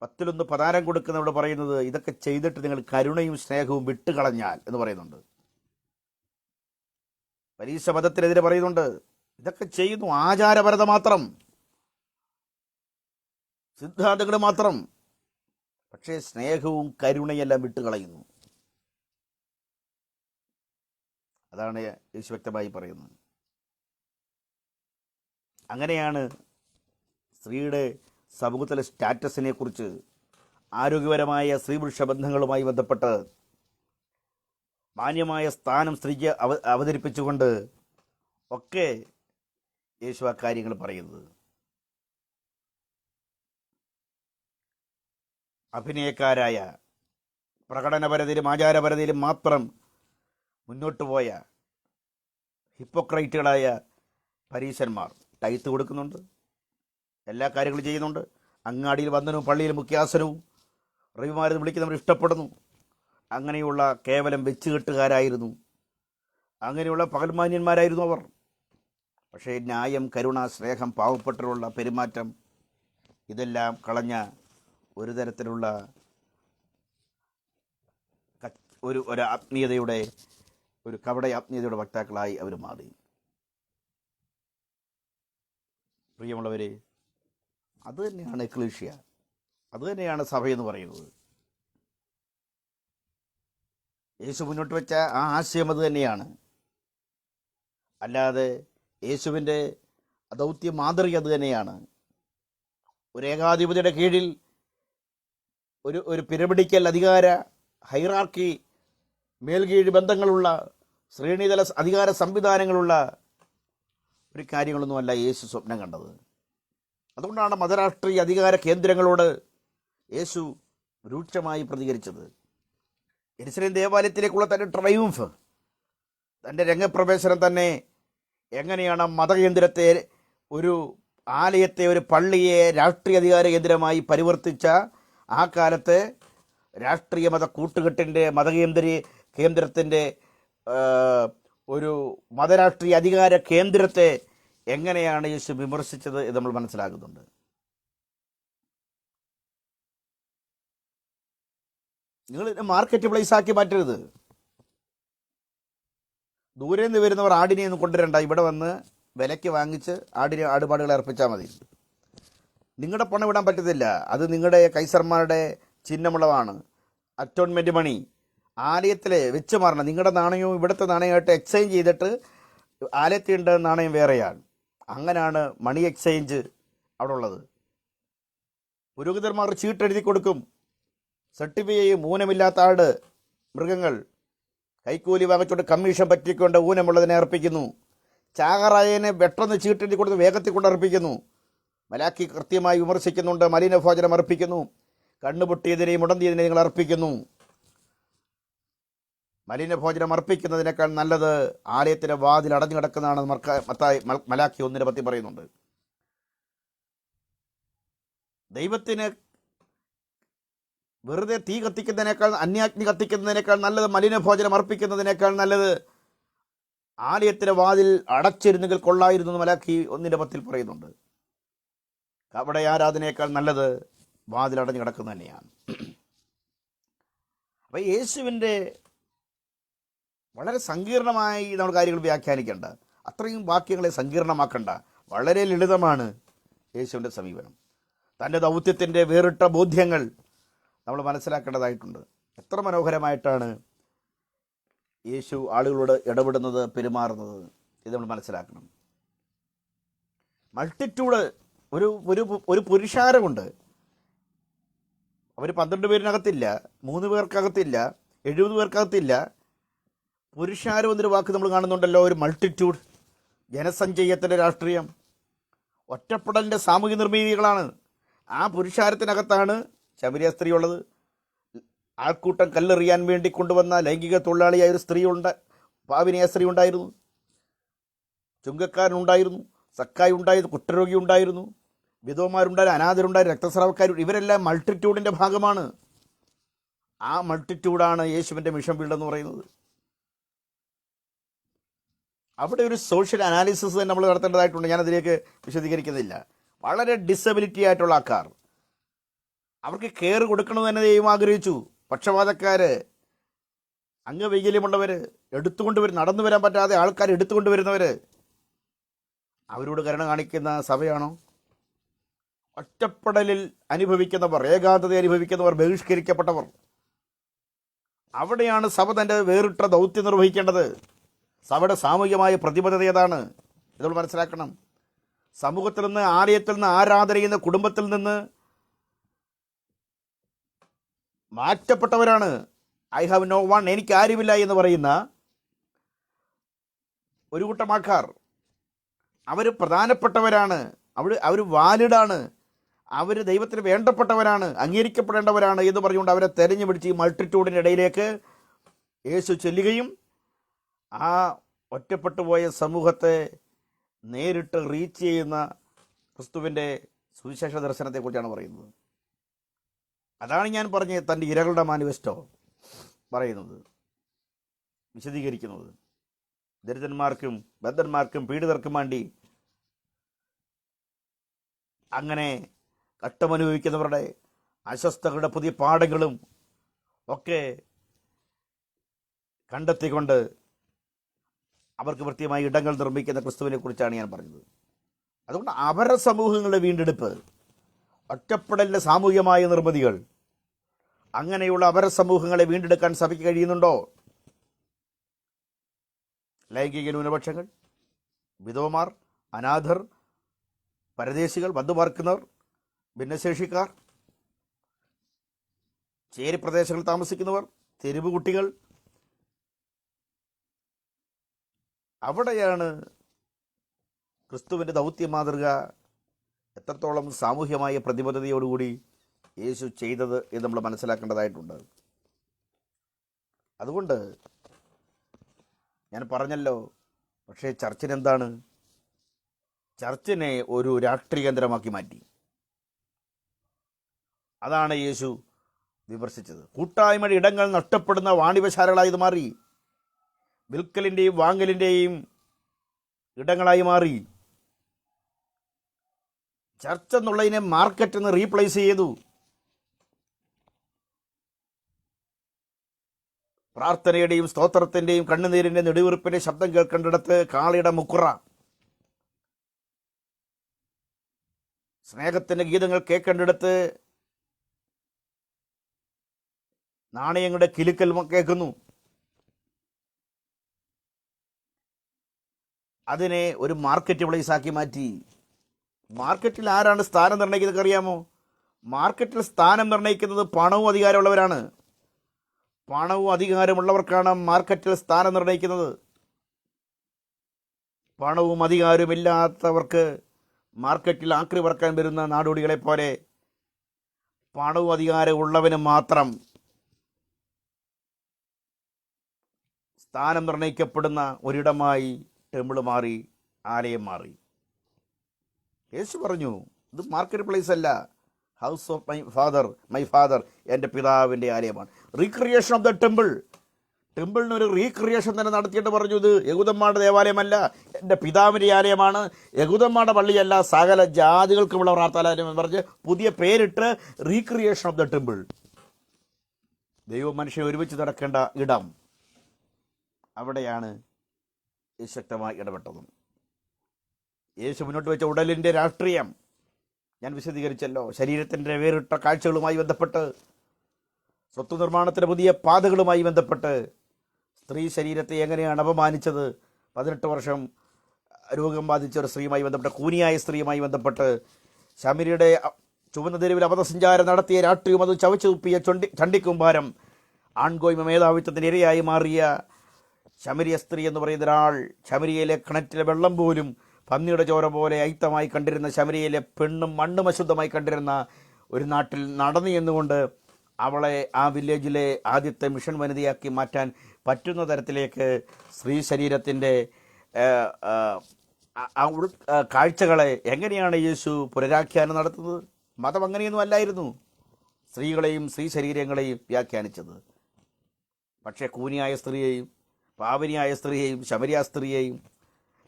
10 പതാരം കൊടുക്കുന്നവിടെ പറയുന്നത് ഇതൊക്കെ ചെയ്തിട്ട് നിങ്ങൾ കരുണയും സ്നേഹവും വിട്ടുകളഞ്ഞാൽ എന്ന് പറയുന്നുണ്ട്. പരീക്ഷ മതത്തിനെതിരെ പറയുന്നുണ്ട്, ഇതൊക്കെ ചെയ്യുന്നു ആചാരപരത മാത്രം, സിദ്ധാന്തങ്ങൾ മാത്രം, പക്ഷേ സ്നേഹവും കരുണയെല്ലാം വിട്ടുകളയുന്നു. അതാണ് യേശു വ്യക്തമായി പറയുന്നത്. അങ്ങനെയാണ് സ്ത്രീയുടെ സമൂഹത്തിലെ സ്റ്റാറ്റസിനെ കുറിച്ച്, ആരോഗ്യപരമായ സ്ത്രീ പുരുഷ ബന്ധങ്ങളുമായി ബന്ധപ്പെട്ട് മാന്യമായ സ്ഥാനം സ്ത്രീക്ക് അവതരിപ്പിച്ചുകൊണ്ട് ഒക്കെ യേശു ആ കാര്യങ്ങൾ പറയുന്നത്. അഭിനയക്കാരായ, പ്രകടനപരതയിലും ആചാരപരതയിലും മാത്രം മുന്നോട്ട് പോയ ഹിപ്പോക്രൈറ്റുകളായ പരീശന്മാർ ടൈത്ത് കൊടുക്കുന്നുണ്ട്, എല്ലാ കാര്യങ്ങളും ചെയ്യുന്നുണ്ട്. അങ്ങാടിയിൽ വന്ദനവും പള്ളിയിൽ മുഖ്യാസനവും റവിമാരെന്ന് വിളിക്കുന്നവർ ഇഷ്ടപ്പെടുന്നു. അങ്ങനെയുള്ള കേവലം വെച്ചുകെട്ടുകാരായിരുന്നു അങ്ങനെയുള്ള പകൽമാന്യന്മാരായിരുന്നു അവർ. പക്ഷേ ന്യായം, കരുണ, സ്നേഹം, പാവപ്പെട്ടവരുള്ള പെരുമാറ്റം ഇതെല്ലാം കളഞ്ഞ ഒരു തരത്തിലുള്ള ഒരു ആത്മീയതയുടെ ഒരു കപട ആത്മീയതയുടെ വക്താക്കളായി അവർ മാറി. പ്രിയമുള്ളവരെ, അതുതന്നെയാണ് എക്ലീഷ്യ, അതുതന്നെയാണ് സഭയെന്ന് പറയുന്നത്. യേശു മുന്നോട്ട് വെച്ച ആ ആശയം അത് തന്നെയാണ്. അല്ലാതെ യേശുവിൻ്റെ ദൗത്യ മാതൃക അത് തന്നെയാണ്. ഒരു ഏകാധിപതിയുടെ കീഴിൽ ഒരു പിരമിഡിക്കൽ അധികാര ഹൈറാർക്കി, മേൽകീഴ് ബന്ധങ്ങളുള്ള ശ്രേണിതല അധികാര സംവിധാനങ്ങളുള്ള ഒരു കാര്യങ്ങളൊന്നുമല്ല യേശു സ്വപ്നം കണ്ടത്. അതുകൊണ്ടാണ് മതരാഷ്ട്രീയ അധികാര കേന്ദ്രങ്ങളോട് യേശു രൂക്ഷമായി പ്രതികരിച്ചത്. യെരുശലേം ദേവാലയത്തിലേക്കുള്ള തൻ്റെ ട്രയൂംഫ്, തൻ്റെ രംഗപ്രവേശനം തന്നെ എങ്ങനെയാണ് മതകേന്ദ്രത്തെ, ഒരു ആലയത്തെ, ഒരു പള്ളിയെ രാഷ്ട്രീയ അധികാര കേന്ദ്രമായി പരിവർത്തിച്ച ആ കാലത്തെ രാഷ്ട്രീയ മത കൂട്ടുകെട്ടിൻ്റെ കേന്ദ്രത്തിൻ്റെ ഒരു മതരാഷ്ട്രീയ അധികാര കേന്ദ്രത്തെ എങ്ങനെയാണ് യേശു വിമർശിച്ചത് എന്ന് നമ്മൾ മനസ്സിലാക്കുന്നുണ്ട്. നിങ്ങൾ മാർക്കറ്റ് പ്ലേസ് ആക്കി മാറ്റരുത്. ദൂരെ നിന്ന് വരുന്നവർ ആടിനെ ഒന്നും കൊണ്ടുവരണ്ട, ഇവിടെ വന്ന് വിലയ്ക്ക് വാങ്ങിച്ച് ആടുപാടുകളെ അർപ്പിച്ചാൽ മതി. നിങ്ങളുടെ പണം വിടാൻ പറ്റത്തില്ല, അത് നിങ്ങളുടെ കൈസർമാരുടെ ചിഹ്നമുള്ളതാണ്. അറ്റോൺമെൻറ്റ് മണി ആലയത്തിൽ വെച്ച് മാറണം. നിങ്ങളുടെ നാണയവും ഇവിടുത്തെ നാണയമായിട്ട് എക്സ്ചേഞ്ച് ചെയ്തിട്ട് ആലയത്തിൻ്റെ നാണയം വേറെയാണ്. അങ്ങനെയാണ് മണി എക്സ്ചേഞ്ച് അവിടെ ഉള്ളത്. പുരോഹിതന്മാർ ചീട്ടെഴുതി കൊടുക്കും, സർട്ടിഫൈ ചെയ്യും. ഊനമില്ലാത്ത ആട്, മൃഗങ്ങൾ കൈക്കൂലി വാങ്ങിച്ചുകൊണ്ട് കമ്മീഷൻ പറ്റിക്കൊണ്ട് ഊനമുള്ളതിനെ അർപ്പിക്കുന്നു. ചാകറായനെ പെട്ടെന്ന് ചീട്ടെഴുതി കൊടുത്ത് വേഗത്തിൽ കൊണ്ട് അർപ്പിക്കുന്നു. മലാക്കി കൃത്യമായി വിമർശിക്കുന്നുണ്ട്. മലിനഭോജനം അർപ്പിക്കുന്നു. കണ്ണുപൊട്ടിയതിനെയും മുടന്തിയതിനെ നിങ്ങൾ അർപ്പിക്കുന്നു. മലിനഭോജനം അർപ്പിക്കുന്നതിനേക്കാൾ നല്ലത് ആലയത്തിൻ്റെ വാതിൽ അടഞ്ഞു കിടക്കുന്നതാണ്. മലാക്കി 1:10 പറയുന്നുണ്ട്. ദൈവത്തിന് വെറുതെ തീ കത്തിക്കുന്നതിനേക്കാൾ, അന്യാഗ്നി കത്തിക്കുന്നതിനേക്കാൾ നല്ലത്, മലിനഭോജനം അർപ്പിക്കുന്നതിനേക്കാൾ നല്ലത് ആലയത്തിൻ്റെ വാതിൽ അടച്ചിരുന്നെങ്കിൽ കൊള്ളായിരുന്നു എന്ന് മലാക്കി 1:10 പറയുന്നുണ്ട്. അവിടെ ആരാധനയേക്കാൾ നല്ലത് വാതിൽ അടഞ്ഞു കിടക്കുന്നത് തന്നെയാണ്. അപ്പം യേശുവിൻ്റെ വളരെ സങ്കീർണമായി നമ്മൾ കാര്യങ്ങൾ വ്യാഖ്യാനിക്കേണ്ട, അത്രയും വാക്യങ്ങളെ സങ്കീർണമാക്കേണ്ട, വളരെ ലളിതമാണ് യേശുവിൻ്റെ സമീപനം. തൻ്റെ ദൗത്യത്തിൻ്റെ വേറിട്ട ബോധ്യങ്ങൾ നമ്മൾ മനസ്സിലാക്കേണ്ടതായിട്ടുണ്ട്. എത്ര മനോഹരമായിട്ടാണ് യേശു ആളുകളോട് ഇടപെടുന്നത്, പെരുമാറുന്നത്, ഇത് നമ്മൾ മനസ്സിലാക്കണം. മൾട്ടിറ്റ്യൂഡ്, ഒരു പുരുഷാരമുണ്ട്. അവർ 12 പേരിനകത്തില്ല, 3 പേർക്കകത്തില്ല, 70 പേർക്കകത്തില്ല. പുരുഷാരം എന്നൊരു വാക്ക് നമ്മൾ കാണുന്നുണ്ടല്ലോ. ഒരു മൾട്ടിറ്റ്യൂഡ്, ജനസഞ്ചയത്തിൻ്റെ രാഷ്ട്രീയം, ഒറ്റപ്പെടലിൻ്റെ സാമൂഹ്യ നിർമ്മിതികളാണ്. ആ പുരുഷാരത്തിനകത്താണ് ശബരിയ സ്ത്രീ ഉള്ളത്. ആൾക്കൂട്ടം കല്ലെറിയാൻ വേണ്ടി കൊണ്ടുവന്ന ലൈംഗിക തൊഴിലാളിയായ ഒരു സ്ത്രീയുണ്ട്, പാവിനിയ സ്ത്രീ ഉണ്ടായിരുന്നു, ചുങ്കക്കാരനുണ്ടായിരുന്നു, സക്കായി ഉണ്ടായിരുന്നു, കുഷ്ഠരോഗി ഉണ്ടായിരുന്നു, വിധവമാരുണ്ടായിരുന്നു, അനാഥരുണ്ടായിരുന്നു, രക്തസ്രാവക്കാർ. ഇവരെല്ലാം മൾട്ടിറ്റ്യൂഡിൻ്റെ ഭാഗമാണ്. ആ മൾട്ടിറ്റ്യൂഡാണ് യേശുവിൻ്റെ മിഷൻ ഫീൽഡ് എന്ന് പറയുന്നത്. അവിടെ ഒരു സോഷ്യൽ അനാലിസിസ് തന്നെ നമ്മൾ നടത്തേണ്ടതായിട്ടുണ്ട്. ഞാനതിലേക്ക് വിശദീകരിക്കുന്നില്ല. വളരെ ഡിസബിലിറ്റി ആയിട്ടുള്ള ആൾക്കാർ, അവർക്ക് കെയർ കൊടുക്കണമെന്ന് തന്നെ ദൈവം ആഗ്രഹിച്ചു. പക്ഷപാതക്കാർ, അംഗവൈകല്യമുള്ളവർ, നടന്നു വരാൻ പറ്റാതെ ആൾക്കാർ എടുത്തുകൊണ്ടുവരുന്നവർ, അവരോട് കരുണ കാണിക്കുന്ന സഭയാണോ? ഒറ്റപ്പെടലിൽ അനുഭവിക്കുന്നവർ, ഏകാന്തത അനുഭവിക്കുന്നവർ, ബഹിഷ്കരിക്കപ്പെട്ടവർ, അവിടെയാണ് സഭ തൻ്റെ വേറിട്ട ദൗത്യം നിർവഹിക്കേണ്ടത്. സഭയുടെ സാമൂഹികമായ പ്രതിബദ്ധത ഏതാണ്? ഇത് നമ്മൾ മനസ്സിലാക്കണം. സമൂഹത്തിൽ നിന്ന്, ആലയത്തിൽ നിന്ന്, ആരാധന ചെയ്യുന്ന കുടുംബത്തിൽ നിന്ന് മാറ്റപ്പെട്ടവരാണ്. ഐ ഹാവ് നോ വൺ, എനിക്ക് ആരുമില്ല എന്ന് പറയുന്ന ഒരു കൂട്ടം ആൾക്കാർ. അവർ പ്രധാനപ്പെട്ടവരാണ്, അവർ വാലിഡാണ്, അവർ ദൈവത്തിന് വേണ്ടപ്പെട്ടവരാണ്, അംഗീകരിക്കപ്പെടേണ്ടവരാണ് എന്ന് പറഞ്ഞുകൊണ്ട് അവരെ തെരഞ്ഞു പിടിച്ച് ഈ മൾട്ടിറ്റ്യൂഡിൻ്റെ ഇടയിലേക്ക് യേശു ചെല്ലുകയും ആ ഒറ്റപ്പെട്ടു പോയ സമൂഹത്തെ നേരിട്ട് റീച്ച് ചെയ്യുന്ന ക്രിസ്തുവിൻ്റെ സുവിശേഷ ദർശനത്തെക്കുറിച്ചാണ് പറയുന്നത്. അതാണ് ഞാൻ പറഞ്ഞത്, തൻ്റെ ഇരകളുടെ മാനിഫെസ്റ്റോ പറയുന്നത്, വിശദീകരിക്കുന്നത്. ദരിദ്രന്മാർക്കും ബദ്ധന്മാർക്കും പീഡിതർക്കും വേണ്ടി അങ്ങനെ കഷ്ടമനുഭവിക്കുന്നവരുടെ അസ്വസ്ഥതകളുടെ പുതിയ പാഠങ്ങളും ഒക്കെ കണ്ടെത്തിക്കൊണ്ട് അവർക്ക് കൃത്യമായി ഇടങ്ങൾ നിർമ്മിക്കുന്ന ക്രിസ്തുവിനെ കുറിച്ചാണ് ഞാൻ പറഞ്ഞത്. അതുകൊണ്ട് അവരുടെ സമൂഹങ്ങളുടെ വീണ്ടെടുപ്പ്, ഒറ്റപ്പെടലിൻ്റെ സാമൂഹികമായ നിർമ്മിതികൾ, അങ്ങനെയുള്ള അവരുടെ സമൂഹങ്ങളെ വീണ്ടെടുക്കാൻ സഭയ്ക്ക് കഴിയുന്നുണ്ടോ? ലൈംഗിക ന്യൂനപക്ഷങ്ങൾ, വിധവമാർ, അനാഥർ, പരദേശികൾ, ബന്ധുപാർക്കുന്നവർ, ഭിന്നശേഷിക്കാർ, ചേരി പ്രദേശങ്ങളിൽ താമസിക്കുന്നവർ, തെരുവ് കുട്ടികൾ, അവിടെയാണ് ക്രിസ്തുവിൻ്റെ ദൗത്യ മാതൃക എത്രത്തോളം സാമൂഹ്യമായ പ്രതിബദ്ധതയോടുകൂടി യേശു ചെയ്തത് എന്ന് നമ്മൾ മനസ്സിലാക്കേണ്ടതായിട്ടുണ്ട്. അതുകൊണ്ട് ഞാൻ പറഞ്ഞല്ലോ, പക്ഷേ ചർച്ചിനെന്താണ്? ചർച്ചിനെ ഒരു രാഷ്ട്രീയ കേന്ദ്രമാക്കി മാറ്റി. അതാണ് യേശു വിമർശിച്ചത്. കൂട്ടായ്മയുടെ ഇടങ്ങൾ നഷ്ടപ്പെടുന്ന വാണിഭശാലകളായി ഇത് മാറി, വിൽക്കലിൻ്റെയും വാങ്ങലിൻ്റെയും ഇടങ്ങളായി മാറി. ചർച്ച് എന്നുള്ളതിനെ മാർക്കറ്റിൽ നിന്ന് റീപ്ലേസ് ചെയ്തു. പ്രാർത്ഥനയുടെയും സ്തോത്രത്തിൻ്റെയും കണ്ണുനീരിൻ്റെ നെടുവീർപ്പിൻ്റെ ശബ്ദം കേൾക്കേണ്ടിടത്ത് കാളിയുടെ മുക്കുറ, സ്നേഹത്തിൻ്റെ ഗീതങ്ങൾ കേൾക്കേണ്ടിടത്ത് നാണയങ്ങളുടെ കിലുക്കൽ കേൾക്കുന്നു. അതിനെ ഒരു മാർക്കറ്റ് പ്ലേസ് ആക്കി മാറ്റി. മാർക്കറ്റിൽ ആരാണ് സ്ഥാനം നിർണ്ണയിക്കുന്നത് അറിയാമോ? മാർക്കറ്റിൽ സ്ഥാനം നിർണ്ണയിക്കുന്നത് പണവും അധികാരമുള്ളവരാണ്. പണവും അധികാരമുള്ളവർക്കാണ് മാർക്കറ്റിൽ സ്ഥാനം നിർണ്ണയിക്കുന്നത്. പണവും അധികാരവും ഇല്ലാത്തവർക്ക് മാർക്കറ്റിൽ ആക്രി പറക്കാൻ വരുന്ന നാടോടികളെ പോലെ പണവും അധികാരവും ഉള്ളവന് മാത്രം സ്ഥാനം നിർണ്ണയിക്കപ്പെടുന്ന ഒരിടമായി ടെമ്പിൾ മാറി, ആലയം മാറി. യേശു പറഞ്ഞു, ഇത് മാർക്കറ്റ് പ്ലേസ് അല്ല, ഹൗസ് ഓഫ് മൈ ഫാദർ, എൻ്റെ പിതാവിൻ്റെ ആലയമാണ്. Recreation of the temple. ടെമ്പിളിനൊരു റീക്രിയേഷൻ തന്നെ നടത്തിയിട്ട് പറഞ്ഞു, ഇത് യഹൂദന്മാരുടെ ദേവാലയമല്ല, എൻ്റെ പിതാവിൻ്റെ ആലയമാണ്. യഹൂദന്മാരുടെ പള്ളിയല്ല, സകല ജാതികൾക്കുമുള്ള പ്രാർത്ഥനാലയം എന്ന് പറഞ്ഞ് പുതിയ പേരിട്ട് റീക്രിയേഷൻ ഓഫ് ദ ടെമ്പിൾ. ദൈവം മനുഷ്യനെ ഒരുമിച്ച് നടക്കേണ്ട ഇടം, അവിടെയാണ് ശക്തമായി ഇടപെട്ടതും. യേശു മുന്നോട്ട് വെച്ച ഉടലിൻ്റെ രാഷ്ട്രീയം ഞാൻ വിശദീകരിച്ചല്ലോ. ശരീരത്തിൻ്റെ വേറിട്ട കാഴ്ചകളുമായി ബന്ധപ്പെട്ട്, സ്വത്ത് നിർമ്മാണത്തിൻ്റെ പുതിയ പാതകളുമായി ബന്ധപ്പെട്ട്, സ്ത്രീ ശരീരത്തെ എങ്ങനെയാണ് അപമാനിച്ചത്, 18 വർഷം രോഗം ബാധിച്ച ഒരു സ്ത്രീയുമായി ബന്ധപ്പെട്ട്, കൂനിയായ സ്ത്രീയുമായി ബന്ധപ്പെട്ട്, ശമരിയുടെ ചുവന്ന തെരുവിൽ അബദ്ധസഞ്ചാരം നടത്തിയ രാഷ്ട്രീയം അത് ചവച്ചു തുപ്പിയ ചണ്ടിക്കുമ്പാരം, ആൺകോയ്മ മേധാവിത്വത്തിൻ്റെ ഇരയായി മാറിയ ശമരിയ സ്ത്രീ എന്ന് പറയുന്ന ഒരാൾ, ശമരിയയിലെ കിണറ്റിലെ വെള്ളം പോലും പന്നിയുടെ ചോര പോലെ അയിത്തമായി കണ്ടിരുന്ന, ശമരിയയിലെ പെണ്ണും മണ്ണും അശുദ്ധമായി കണ്ടിരുന്ന ഒരു നാട്ടിൽ നടന്നു എന്നുകൊണ്ട് അവളെ ആ വില്ലേജിലെ ആദ്യത്തെ മിഷൻ വനിതയാക്കി മാറ്റാൻ പറ്റുന്ന തരത്തിലേക്ക് സ്ത്രീ ശരീരത്തിൻ്റെ കാഴ്ചകളെ എങ്ങനെയാണ് യേശു പുനരാഖ്യാനം നടത്തുന്നത്? മതം അങ്ങനെയൊന്നും അല്ലായിരുന്നു സ്ത്രീകളെയും സ്ത്രീ ശരീരങ്ങളെയും വ്യാഖ്യാനിച്ചത്. പക്ഷേ കൂനിയായ സ്ത്രീയെയും പാവനിയായ സ്ത്രീയെയും ശമരിയ സ്ത്രീയെയും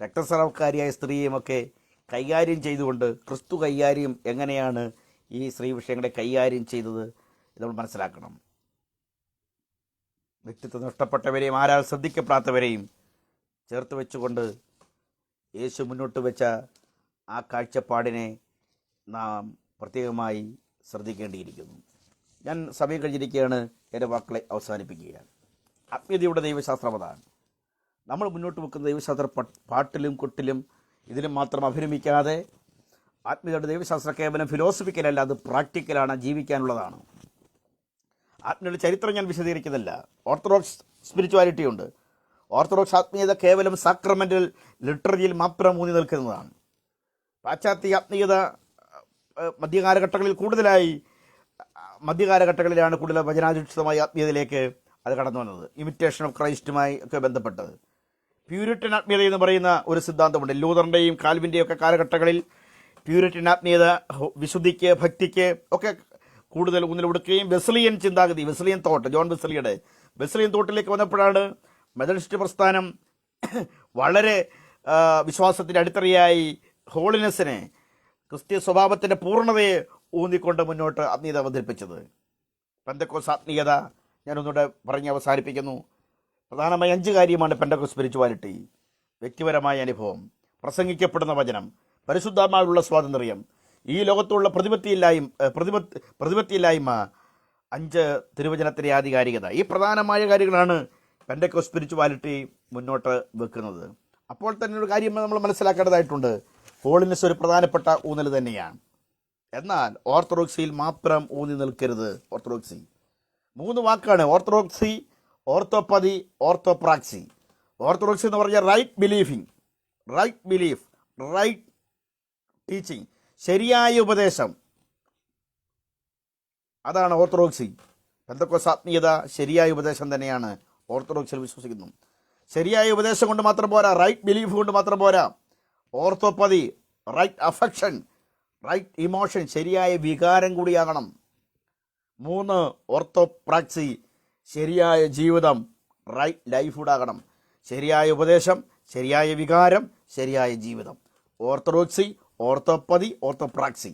രക്തസ്രാവക്കാരിയായ സ്ത്രീയെയും ഒക്കെ കൈകാര്യം ചെയ്തുകൊണ്ട് ക്രിസ്തു കൈകാര്യം എങ്ങനെയാണ് ഈ സ്ത്രീ വിഷയങ്ങളെ കൈകാര്യം ചെയ്തത് നമ്മൾ മനസ്സിലാക്കണം. വ്യക്തിത്വം നഷ്ടപ്പെട്ടവരെയും ആരാൽ ശ്രദ്ധിക്കപ്പെടാത്തവരെയും ചേർത്ത് വെച്ചുകൊണ്ട് യേശു മുന്നോട്ട് വെച്ച ആ കാഴ്ചപ്പാടിനെ നാം പ്രത്യേകമായി ശ്രദ്ധിക്കേണ്ടിയിരിക്കുന്നു. ഞാൻ സമയം കഴിഞ്ഞിരിക്കുകയാണ്. എൻ്റെ വാക്കുകളെ അവസാനിപ്പിക്കുകയാണ്. ആത്മീയതയുടെ ദൈവശാസ്ത്രം അതാണ്. നമ്മൾ മുന്നോട്ട് വെക്കുന്ന ദൈവശാസ്ത്ര പാട്ടിലും കൊട്ടിലും ഇതിലും മാത്രം അഭിനമിക്കാതെ, ആത്മീയതയുടെ ദൈവശാസ്ത്ര കേവലം ഫിലോസഫിക്കലല്ല, അത് പ്രാക്ടിക്കലാണ്, ജീവിക്കാനുള്ളതാണ്. ആത്മീയയുടെ ചരിത്രം ഞാൻ വിശദീകരിക്കുന്നില്ല. ഓർത്തഡോക്സ് സ്പിരിച്വാലിറ്റി ഉണ്ട്. ഓർത്തഡോക്സ് ആത്മീയത കേവലം സാക്രമെൻ്റൽ ലിറ്റററിയിൽ മാത്രം ഊന്നി നിൽക്കുന്നതാണ്. പാശ്ചാത്യ ആത്മീയത മധ്യകാലഘട്ടങ്ങളിലാണ് കൂടുതൽ വചനാധിഷ്ഠിതമായ ആത്മീയതയിലേക്ക് അത് കടന്നു വന്നത്. ഇമിറ്റേഷൻ ഓഫ് ക്രൈസ്റ്റുമായി ഒക്കെ ബന്ധപ്പെട്ടത്. പ്യൂരിറ്റൻ ആത്മീയത എന്ന് പറയുന്ന ഒരു സിദ്ധാന്തമുണ്ട്. ലൂതറിൻ്റെയും കാൽവിൻ്റെയും ഒക്കെ കാലഘട്ടങ്ങളിൽ പ്യൂരിറ്റൻ ആത്മീയത വിശുദ്ധിക്ക്, ഭക്തിക്ക് ഒക്കെ കൂടുതൽ ഊന്നൽ കൊടുക്കുകയും വെസ്ലിയൻ ചിന്താഗതി, വെസ്ലിയൻ തോട്ട്, ജോൺ വെസ്ലിയുടെ വെസ്ലിയൻ തോട്ടിലേക്ക് വന്നപ്പോഴാണ് മെത്തഡിസ്റ്റ് പ്രസ്ഥാനം വളരെ വിശ്വാസത്തിൻ്റെ അടിത്തറയായി ഹോളിനെസ്സിനെ, ക്രിസ്തീയ സ്വഭാവത്തിൻ്റെ പൂർണ്ണതയെ ഊന്നിക്കൊണ്ട് മുന്നോട്ട് ആത്മീയത അവതരിപ്പിച്ചത്. പെന്തക്കോസ് ആത്മീയത ഞാനൊന്നുകൂടെ പറഞ്ഞ് അവസാനിപ്പിക്കുന്നു. പ്രധാനമായി 5 കാര്യമാണ് പെന്തക്കോസ് സ്പിരിച്വാലിറ്റി. വ്യക്തിപരമായ അനുഭവം, പ്രസംഗിക്കപ്പെടുന്ന വചനം, പരിശുദ്ധാത്മാവിലുള്ള സ്വാതന്ത്ര്യം, ഈ ലോകത്തുള്ള പ്രതിപത്തിയില്ലായ്മ, 5 തിരുവചനത്തിൻ്റെ ആധികാരികത. ഈ പ്രധാനമായ കാര്യങ്ങളാണ് പെന്തക്കോസ് സ്പിരിച്വാലിറ്റി മുന്നോട്ട് വെക്കുന്നത്. അപ്പോൾ തന്നെ ഒരു കാര്യം നമ്മൾ മനസ്സിലാക്കേണ്ടതായിട്ടുണ്ട്. ഹോളിനെസ് ഒരു പ്രധാനപ്പെട്ട ഊന്നൽ തന്നെയാണ്. എന്നാൽ ഓർത്തഡോക്സിയിൽ മാത്രം ഊന്നി നിൽക്കരുത്. ഓർത്തഡോക്സി 3 വാക്കാണ്: ഓർത്തഡോക്സി, ഓർത്തോപ്പതി, ഓർത്തോപ്രാക്സി. ഓർത്തഡോക്സി എന്ന് പറഞ്ഞാൽ റൈറ്റ് ബിലീഫ്, റൈറ്റ് ടീച്ചിങ്, ശരിയായ ഉപദേശം. അതാണ് ഓർത്തഡോക്സി. പെന്തക്കോസ് ആത്മീയത ശരിയായ ഉപദേശം തന്നെയാണ്. ഓർത്തഡോക്സിൽ വിശ്വസിക്കുന്നു. ശരിയായ ഉപദേശം കൊണ്ട് മാത്രം പോരാ, റൈറ്റ് ബിലീഫ് കൊണ്ട് മാത്രം പോരാ. ഓർത്തോപ്പതി, റൈറ്റ് അഫെക്ഷൻ, റൈറ്റ് ഇമോഷൻ, ശരിയായ വികാരം കൂടിയാകണം. 3 ഓർത്തോപ്രാക്സി, ശരിയായ ജീവിതം, റൈറ്റ് ലൈഫ് കൂടാകണം. ശരിയായ ഉപദേശം, ശരിയായ വികാരം, ശരിയായ ജീവിതം. ഓർത്തഡോക്സി, ഓർത്തോപ്പതി, ഓർത്തോപ്രാക്സി,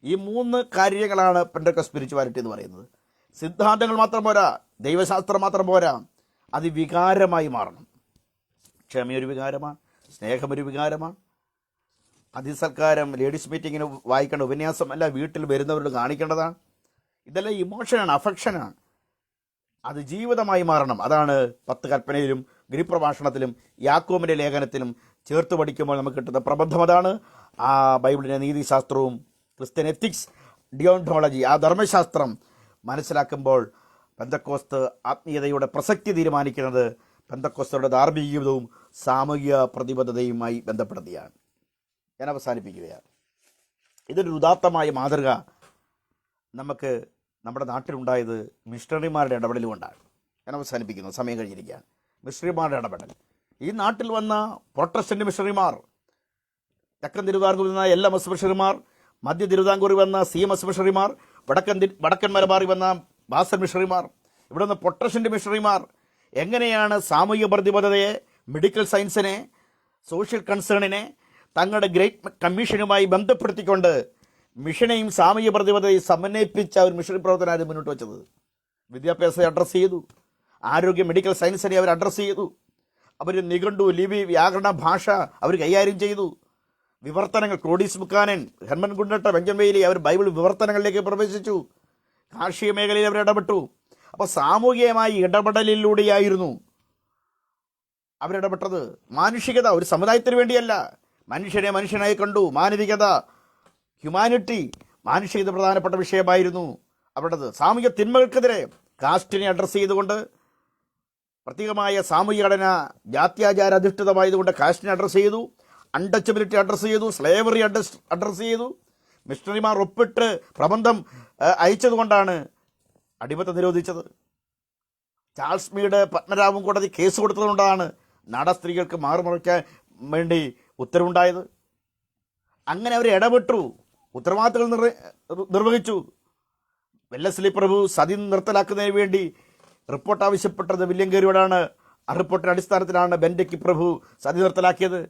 ഈ 3 കാര്യങ്ങളാണ് പെന്തക്കോസ് സ്പിരിച്വാലിറ്റി എന്ന് പറയുന്നത്. സിദ്ധാന്തങ്ങൾ മാത്രം പോരാ, ദൈവശാസ്ത്രം മാത്രം പോരാ, അത് വികാരമായി മാറണം. ക്ഷമയൊരു വികാരമാണ്, സ്നേഹമൊരു വികാരമാണ്. അതിസൽക്കാരം, ലേഡീസ് മീറ്റിങ്ങിന് വായിക്കേണ്ട ഉപന്യാസം അല്ല, വീട്ടിൽ വരുന്നവരോട് കാണിക്കേണ്ടതാണ്. ഇതെല്ലാം ഇമോഷനാണ്, അഫക്ഷനാണ്. അത് ജീവിതമായി മാറണം. അതാണ് 10 കൽപ്പനയിലും ഗിരിപ്രഭാഷണത്തിലും യാക്കോബിൻ്റെ ലേഖനത്തിലും ചേർത്ത് പഠിക്കുമ്പോൾ നമുക്ക് കിട്ടുന്ന പ്രബന്ധം അതാണ്. ആ ബൈബിളിൻ്റെ നീതിശാസ്ത്രവും ക്രിസ്ത്യൻ എത്തിക്സ്, ഡിയോണ്ടോളജി, ആ ധർമ്മശാസ്ത്രം മനസ്സിലാക്കുമ്പോൾ പെന്തക്കോസ്ത് ആത്മീയതയുടെ പ്രസക്തി തീരുമാനിക്കുന്നത് പെന്തക്കോസ്തരുടെ ധാർമ്മിക ജീവിതവും സാമൂഹിക പ്രതിബദ്ധതയുമായി ബന്ധപ്പെടുത്തിയാണ്. ഞാൻ അവസാനിപ്പിക്കുകയാണ്. ഇതൊരു ഉദാത്തമായ മാതൃക നമുക്ക് നമ്മുടെ നാട്ടിലുണ്ടായത് മിഷണറിമാരുടെ ഇടപെടൽ കൊണ്ടാണ്. ഞാൻ അവസാനിപ്പിക്കുന്നു, സമയം കഴിഞ്ഞിരിക്കുകയാണ്. മിഷണറിമാരുടെ ഇടപെടൽ. ഈ നാട്ടിൽ വന്ന പ്രൊട്ടസ്റ്റന്റ് മിഷണറിമാർ, തെക്കൻ തിരുവിതാംകൂറിൽ വന്ന LMS മിഷണറിമാർ, മധ്യ തിരുവിതാംകൂറിൽ വന്ന CMS മിഷണറിമാർ, വടക്കൻ മലബാറിൽ വന്ന ബാസൽ മിഷണറിമാർ, ഇവിടെ നിന്ന് പ്രൊട്ടസ്റ്റന്റ് മിഷണറിമാർ എങ്ങനെയാണ് സാമൂഹിക പ്രതിബദ്ധതയെ, മെഡിക്കൽ സയൻസിനെ, സോഷ്യൽ കൺസേണിനെ തങ്ങളുടെ ഗ്രേറ്റ് കമ്മീഷനുമായി ബന്ധപ്പെടുത്തിക്കൊണ്ട് മിഷനെയും സാമൂഹിക പ്രതിബദ്ധതയും സമന്വയിപ്പിച്ച ഒരു മിഷണറി പ്രവർത്തനമാണ് മുന്നോട്ട് വെച്ചത്. വിദ്യാഭ്യാസത്തെ അഡ്രസ്സ് ചെയ്തു, ആരോഗ്യ മെഡിക്കൽ സയൻസിനെ അവർ അഡ്രസ്സ് ചെയ്തു. അവർ നിഘണ്ടു, ലിപി, വ്യാകരണ, ഭാഷ അവർ കൈകാര്യം ചെയ്തു. വിവർത്തനങ്ങൾ, ക്ലോഡീസ് ബുക്കാനൻ, ഹെർമൻ ഗുണ്ടട്ട, ബെഞ്ചമിൻ ബെയ്ലി അവർ ബൈബിൾ വിവർത്തനങ്ങളിലേക്ക് പ്രവേശിച്ചു. കാർഷിക മേഖലയിൽ അവർ ഇടപെട്ടു. അപ്പോൾ സാമൂഹികമായ ഇടപെടലിലൂടെയായിരുന്നു അവരിടപെട്ടത്. മാനുഷികത ഒരു സമുദായത്തിന് വേണ്ടിയല്ല, മനുഷ്യനെ മനുഷ്യനായി കണ്ടു. മാനവികത, ഹ്യൂമാനിറ്റി, മാനുഷികത പ്രധാനപ്പെട്ട വിഷയമായിരുന്നു അവരുടേത്. സാമൂഹിക തിന്മകൾക്കെതിരെ കാസ്റ്റിനെ അഡ്രസ്സ് ചെയ്തുകൊണ്ട്, പ്രത്യേകമായ സാമൂഹിക ഘടന ജാത്യാചാര അധിഷ്ഠിതമായതുകൊണ്ട് കാസ്റ്റിനെ അഡ്രസ്സ് ചെയ്തു. അൺടച്ചബിലിറ്റി അഡ്രസ്സ് ചെയ്തു. സ്ലേവറി അഡ്രസ്സ് ചെയ്തു. മിഷണറിമാർ ഒപ്പിട്ട് പ്രബന്ധം അയച്ചതുകൊണ്ടാണ് അടിമത്തം നിരോധിച്ചത്. ചാൾസ് മീഡ്, പത്മനാഭൻ കോടതി കേസ് കൊടുത്തതുകൊണ്ടാണ് നാട സ്ത്രീകൾക്ക് മാറുമറിക്കാൻ വേണ്ടി ഉത്തരവുണ്ടായത്. അങ്ങനെ അവർ ഇടപെട്ടു, ഉത്തരവാദിത്തങ്ങൾ നിർവഹിച്ചു. വെല്ലസ്ലി പ്രഭു സതി നിർത്തലാക്കുന്നതിന് വേണ്ടി റിപ്പോർട്ട് ആവശ്യപ്പെട്ടത് വില്യം കേരിയോടാണ്. ആ റിപ്പോർട്ടിൻ്റെ അടിസ്ഥാനത്തിലാണ് ബെൻഡക്കി പ്രഭു സതി നിർത്തലാക്കിയത്.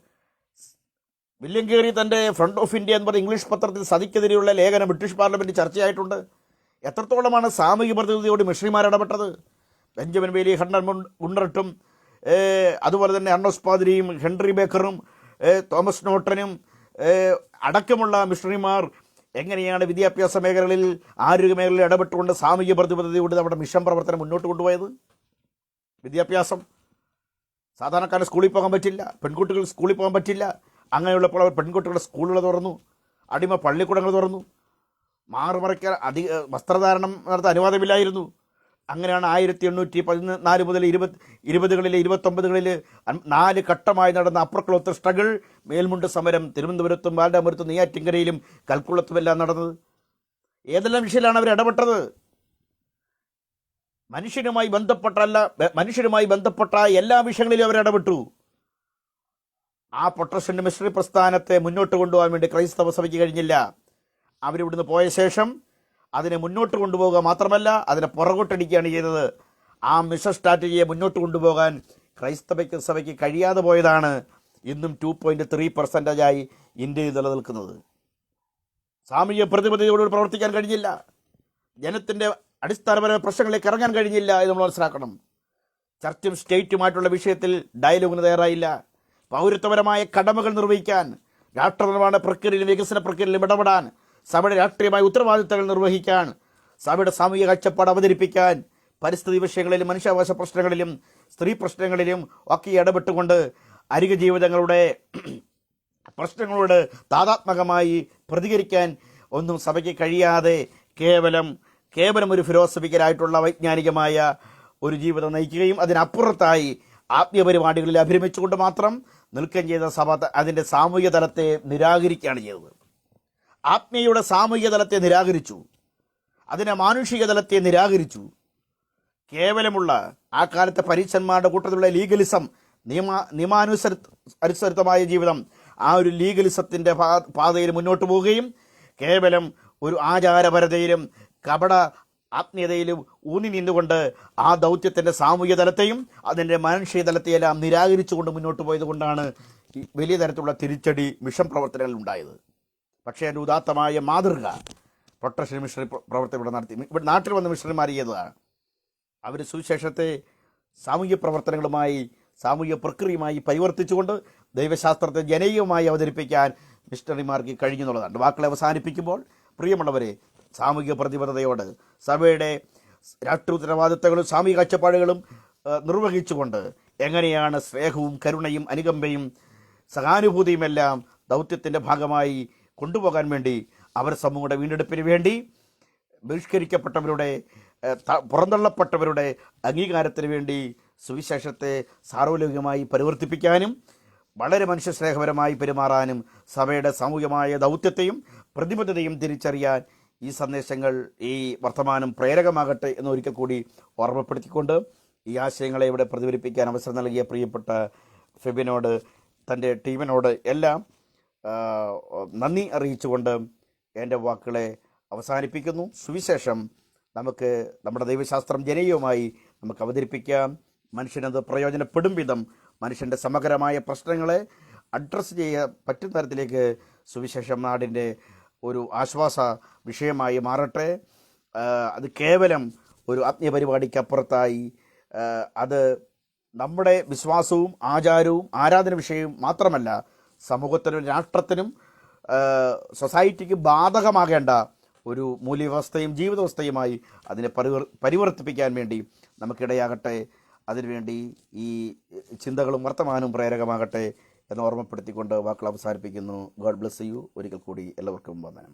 വില്യം കേരി തൻ്റെ ഫ്രണ്ട് ഓഫ് ഇന്ത്യ എന്ന് പറഞ്ഞ ഇംഗ്ലീഷ് പത്രത്തിൽ സതിക്കെതിരെയുള്ള ലേഖനം ബ്രിട്ടീഷ് പാർലമെൻറ്റിൽ ചർച്ചയായിട്ടുണ്ട്. എത്രത്തോളമാണ് സാമൂഹിക പ്രതിനിധിയോട് മിഷണറിമാർ ഇടപെട്ടത്? ബെഞ്ചമിൻ ബെയ്ലി, ഹെർമൻ ഗുണ്ടർട്ടും, അതുപോലെ തന്നെ അർണോസ് പാദ്രിയും, ഹെൻറി ബേക്കറും, തോമസ് നോട്ടനും അടക്കമുള്ള മിഷണറിമാർ എങ്ങനെയാണ് വിദ്യാഭ്യാസ മേഖലകളിൽ, ആരോഗ്യ മേഖലയിൽ ഇടപെട്ടുകൊണ്ട് സാമൂഹിക പ്രതിബദ്ധതയോട് നമ്മുടെ മിഷൻ പ്രവർത്തനം മുന്നോട്ട് കൊണ്ടുപോയത്? വിദ്യാഭ്യാസം, സാധാരണക്കാരന് സ്കൂളിൽ പോകാൻ പറ്റില്ല, പെൺകുട്ടികൾ സ്കൂളിൽ പോകാൻ പറ്റില്ല. അങ്ങനെയുള്ളപ്പോൾ അവർ പെൺകുട്ടികളുടെ സ്കൂളുകൾ തുറന്നു, അടിമ പള്ളിക്കൂടങ്ങൾ തുറന്നു. മാറുമറയ്ക്കാൻ വസ്ത്രധാരണം നടത്താൻ അനുവാദമില്ലായിരുന്നു. അങ്ങനെയാണ് 1814 മുതൽ 20കളിലെ 29കളിൽ 4 ഘട്ടമായി നടന്ന അപ്പർ ക്ലോത്ത് സ്ട്രഗിൾ, മേൽമുണ്ട് സമരം തിരുവനന്തപുരത്തും ബാലരാമപുരത്തും നെയ്യാറ്റിൻകരയിലും കൽക്കുളത്തുമെല്ലാം നടന്നത്. ഏതെല്ലാം വിഷയത്തിലാണ് അവർ ഇടപെട്ടത്? മനുഷ്യരുമായി ബന്ധപ്പെട്ട എല്ലാ വിഷയങ്ങളിലും അവർ ഇടപെട്ടു. ആ പ്രൊട്ടസ്റ്റന്റ് മിഷണറി പ്രസ്ഥാനത്തെ മുന്നോട്ട് കൊണ്ടുപോകാൻ വേണ്ടി ക്രൈസ്തവ സഭയ്ക്ക് കഴിഞ്ഞില്ല. അവരിവിടുന്ന് പോയ ശേഷം അതിനെ മുന്നോട്ട് കൊണ്ടുപോകുക മാത്രമല്ല, അതിനെ പുറകോട്ടടിക്കുകയാണ് ചെയ്തത്. ആ മിഷൻ സ്ട്രാറ്റജിയെ മുന്നോട്ട് കൊണ്ടുപോകാൻ ക്രൈസ്തവ സഭയ്ക്ക് കഴിയാതെ പോയതാണ് ഇന്നും 2.3% ഇന്ത്യയിൽ നിലനിൽക്കുന്നത്. സാമൂഹ്യ പ്രതിബദ്ധതയോട് പ്രവർത്തിക്കാൻ കഴിഞ്ഞില്ല, ജനത്തിൻ്റെ അടിസ്ഥാനപരമായ പ്രശ്നങ്ങളിലേക്ക് ഇറങ്ങാൻ കഴിഞ്ഞില്ല എന്ന് നമ്മൾ മനസ്സിലാക്കണം. ചർച്ചും സ്റ്റേറ്റുമായിട്ടുള്ള വിഷയത്തിൽ ഡയലോഗിന് തയ്യാറായില്ല. പൗരത്വപരമായ കടമകൾ നിർവഹിക്കാൻ, രാഷ്ട്ര നിർമ്മാണ പ്രക്രിയയിലും വികസന പ്രക്രിയയിലും ഇടപെടാൻ, സഭയുടെ രാഷ്ട്രീയമായ ഉത്തരവാദിത്തങ്ങൾ നിർവഹിക്കാൻ, സഭയുടെ സാമൂഹിക കാഴ്ചപ്പാട് അവതരിപ്പിക്കാൻ, പരിസ്ഥിതി വിഷയങ്ങളിലും മനുഷ്യാവകാശ പ്രശ്നങ്ങളിലും സ്ത്രീ പ്രശ്നങ്ങളിലും ഒക്കെ ഇടപെട്ടുകൊണ്ട് അരിക ജീവിതങ്ങളുടെ പ്രശ്നങ്ങളോട് താതാത്മകമായി പ്രതികരിക്കാൻ ഒന്നും സഭയ്ക്ക് കഴിയാതെ കേവലം ഒരു ഫിലോസഫിക്കലായിട്ടുള്ള വൈജ്ഞാനികമായ ഒരു ജീവിതം നയിക്കുകയും അതിനപ്പുറത്തായി ആത്മീയ പരിപാടികളിൽ അഭിരമിച്ചുകൊണ്ട് മാത്രം നിൽക്കുകയും ചെയ്ത സഭ അതിൻ്റെ സാമൂഹിക തലത്തെ നിരാകരിക്കുകയാണ് ചെയ്തത്. ആത്മീയയുടെ സാമൂഹിക തലത്തെ നിരാകരിച്ചു, അതിനെ മാനുഷിക തലത്തെ നിരാകരിച്ചു. കേവലമുള്ള ആ കാലത്തെ പരീക്ഷന്മാരുടെ കൂട്ടത്തിലുള്ള ലീഗലിസം, നിയമാനുസരിതമായ ജീവിതം, ആ ഒരു ലീഗലിസത്തിൻ്റെ പാതയിൽ മുന്നോട്ട് പോവുകയും കേവലം ഒരു ആചാരപരതയിലും കപട ആത്മീയതയിലും ഊന്നി നിന്നുകൊണ്ട് ആ ദൗത്യത്തിൻ്റെ സാമൂഹിക തലത്തെയും അതിൻ്റെ മാനുഷിക തലത്തെയെല്ലാം നിരാകരിച്ചുകൊണ്ട് മുന്നോട്ട് പോയത് കൊണ്ടാണ് വലിയ തരത്തിലുള്ള തിരിച്ചടി മിഷൻ പ്രവർത്തനങ്ങൾ ഉണ്ടായത്. പക്ഷേ അതിൻ്റെ ഉദാത്തമായ മാതൃക പ്രൊട്ടക്ഷൻ മിഷണറി പ്രവർത്തനം ഇവിടെ നടത്തി. ഇവിടെ നാട്ടിൽ വന്ന മിഷണറിമാർ ചെയ്തതാണ്. അവർ സുവിശേഷത്തെ സാമൂഹ്യ പ്രവർത്തനങ്ങളുമായി, സാമൂഹ്യ പ്രക്രിയയുമായി പരിവർത്തിച്ചുകൊണ്ട് ദൈവശാസ്ത്രത്തെ ജനകീയമായി അവതരിപ്പിക്കാൻ മിഷണറിമാർക്ക് കഴിഞ്ഞെന്നുള്ളതാണ്. വാക്കുകളെ അവസാനിപ്പിക്കുമ്പോൾ, പ്രിയമുള്ളവരെ, സാമൂഹിക പ്രതിബദ്ധതയോട് സഭയുടെ രാഷ്ട്രീയ ഉത്തരവാദിത്തങ്ങളും സാമൂഹിക കാഴ്ചപ്പാടുകളും നിർവഹിച്ചുകൊണ്ട് എങ്ങനെയാണ് സ്നേഹവും കരുണയും അനുകമ്പയും സഹാനുഭൂതിയുമെല്ലാം ദൗത്യത്തിൻ്റെ ഭാഗമായി കൊണ്ടുപോകാൻ വേണ്ടി, അവർ സമൂഹയുടെ വീണ്ടെടുപ്പിന് വേണ്ടി ബഹിഷ്കരിക്കപ്പെട്ടവരുടെ, പുറന്തള്ളപ്പെട്ടവരുടെ അംഗീകാരത്തിന് വേണ്ടി സുവിശേഷത്തെ സാർവലൗകികമായി പരിവർത്തിപ്പിക്കാനും വളരെ മനുഷ്യസ്നേഹപരമായി പെരുമാറാനും സഭയുടെ സാമൂഹികമായ ദൗത്യത്തെയും പ്രതിബദ്ധതയും തിരിച്ചറിയാൻ ഈ സന്ദേശങ്ങൾ, ഈ വർത്തമാനം പ്രേരകമാകട്ടെ എന്നൊരിക്കൽ കൂടി ഓർമ്മപ്പെടുത്തിക്കൊണ്ട് ഈ ആശയങ്ങളെ ഇവിടെ പ്രതിഫലിപ്പിക്കാൻ അവസരം നൽകിയ പ്രിയപ്പെട്ട ഫെബിനോട്, തൻ്റെ ടീമിനോട് എല്ലാം നന്ദി അറിയിച്ചുകൊണ്ട് എൻ്റെ വാക്കുകളെ അവസാനിപ്പിക്കുന്നു. സുവിശേഷം നമുക്ക് നമ്മുടെ ദൈവശാസ്ത്രം ജനകീയമായി നമുക്ക് അവതരിപ്പിക്കാം. മനുഷ്യനത് പ്രയോജനപ്പെടും വിധം മനുഷ്യൻ്റെ സമഗ്രമായ പ്രശ്നങ്ങളെ അഡ്രസ്സ് ചെയ്യാൻ പറ്റുന്ന തരത്തിലേക്ക് സുവിശേഷം നാടിൻ്റെ ഒരു ആശ്വാസ വിഷയമായി മാറട്ടെ. അത് കേവലം ഒരു ആത്മീയ പരിപാടിക്കപ്പുറത്തായി അത് നമ്മുടെ വിശ്വാസവും ആചാരവും ആരാധന വിഷയവും മാത്രമല്ല, സമൂഹത്തിനും രാഷ്ട്രത്തിനും സൊസൈറ്റിക്ക് ബാധകമാകേണ്ട ഒരു മൂല്യവ്യവസ്ഥയും ജീവിതവസ്ഥയുമായി അതിനെ പരിവർത്തിപ്പിക്കാൻ വേണ്ടി നമുക്കിടയാകട്ടെ. അതിനുവേണ്ടി ഈ ചിന്തകളും വർത്തമാനവും പ്രേരകമാകട്ടെ എന്ന് ഓർമ്മപ്പെടുത്തിക്കൊണ്ട് വാക്കുകൾ അവസാനിപ്പിക്കുന്നു. God bless you. ഒരിക്കൽ കൂടി എല്ലാവർക്കും വന്ദനം.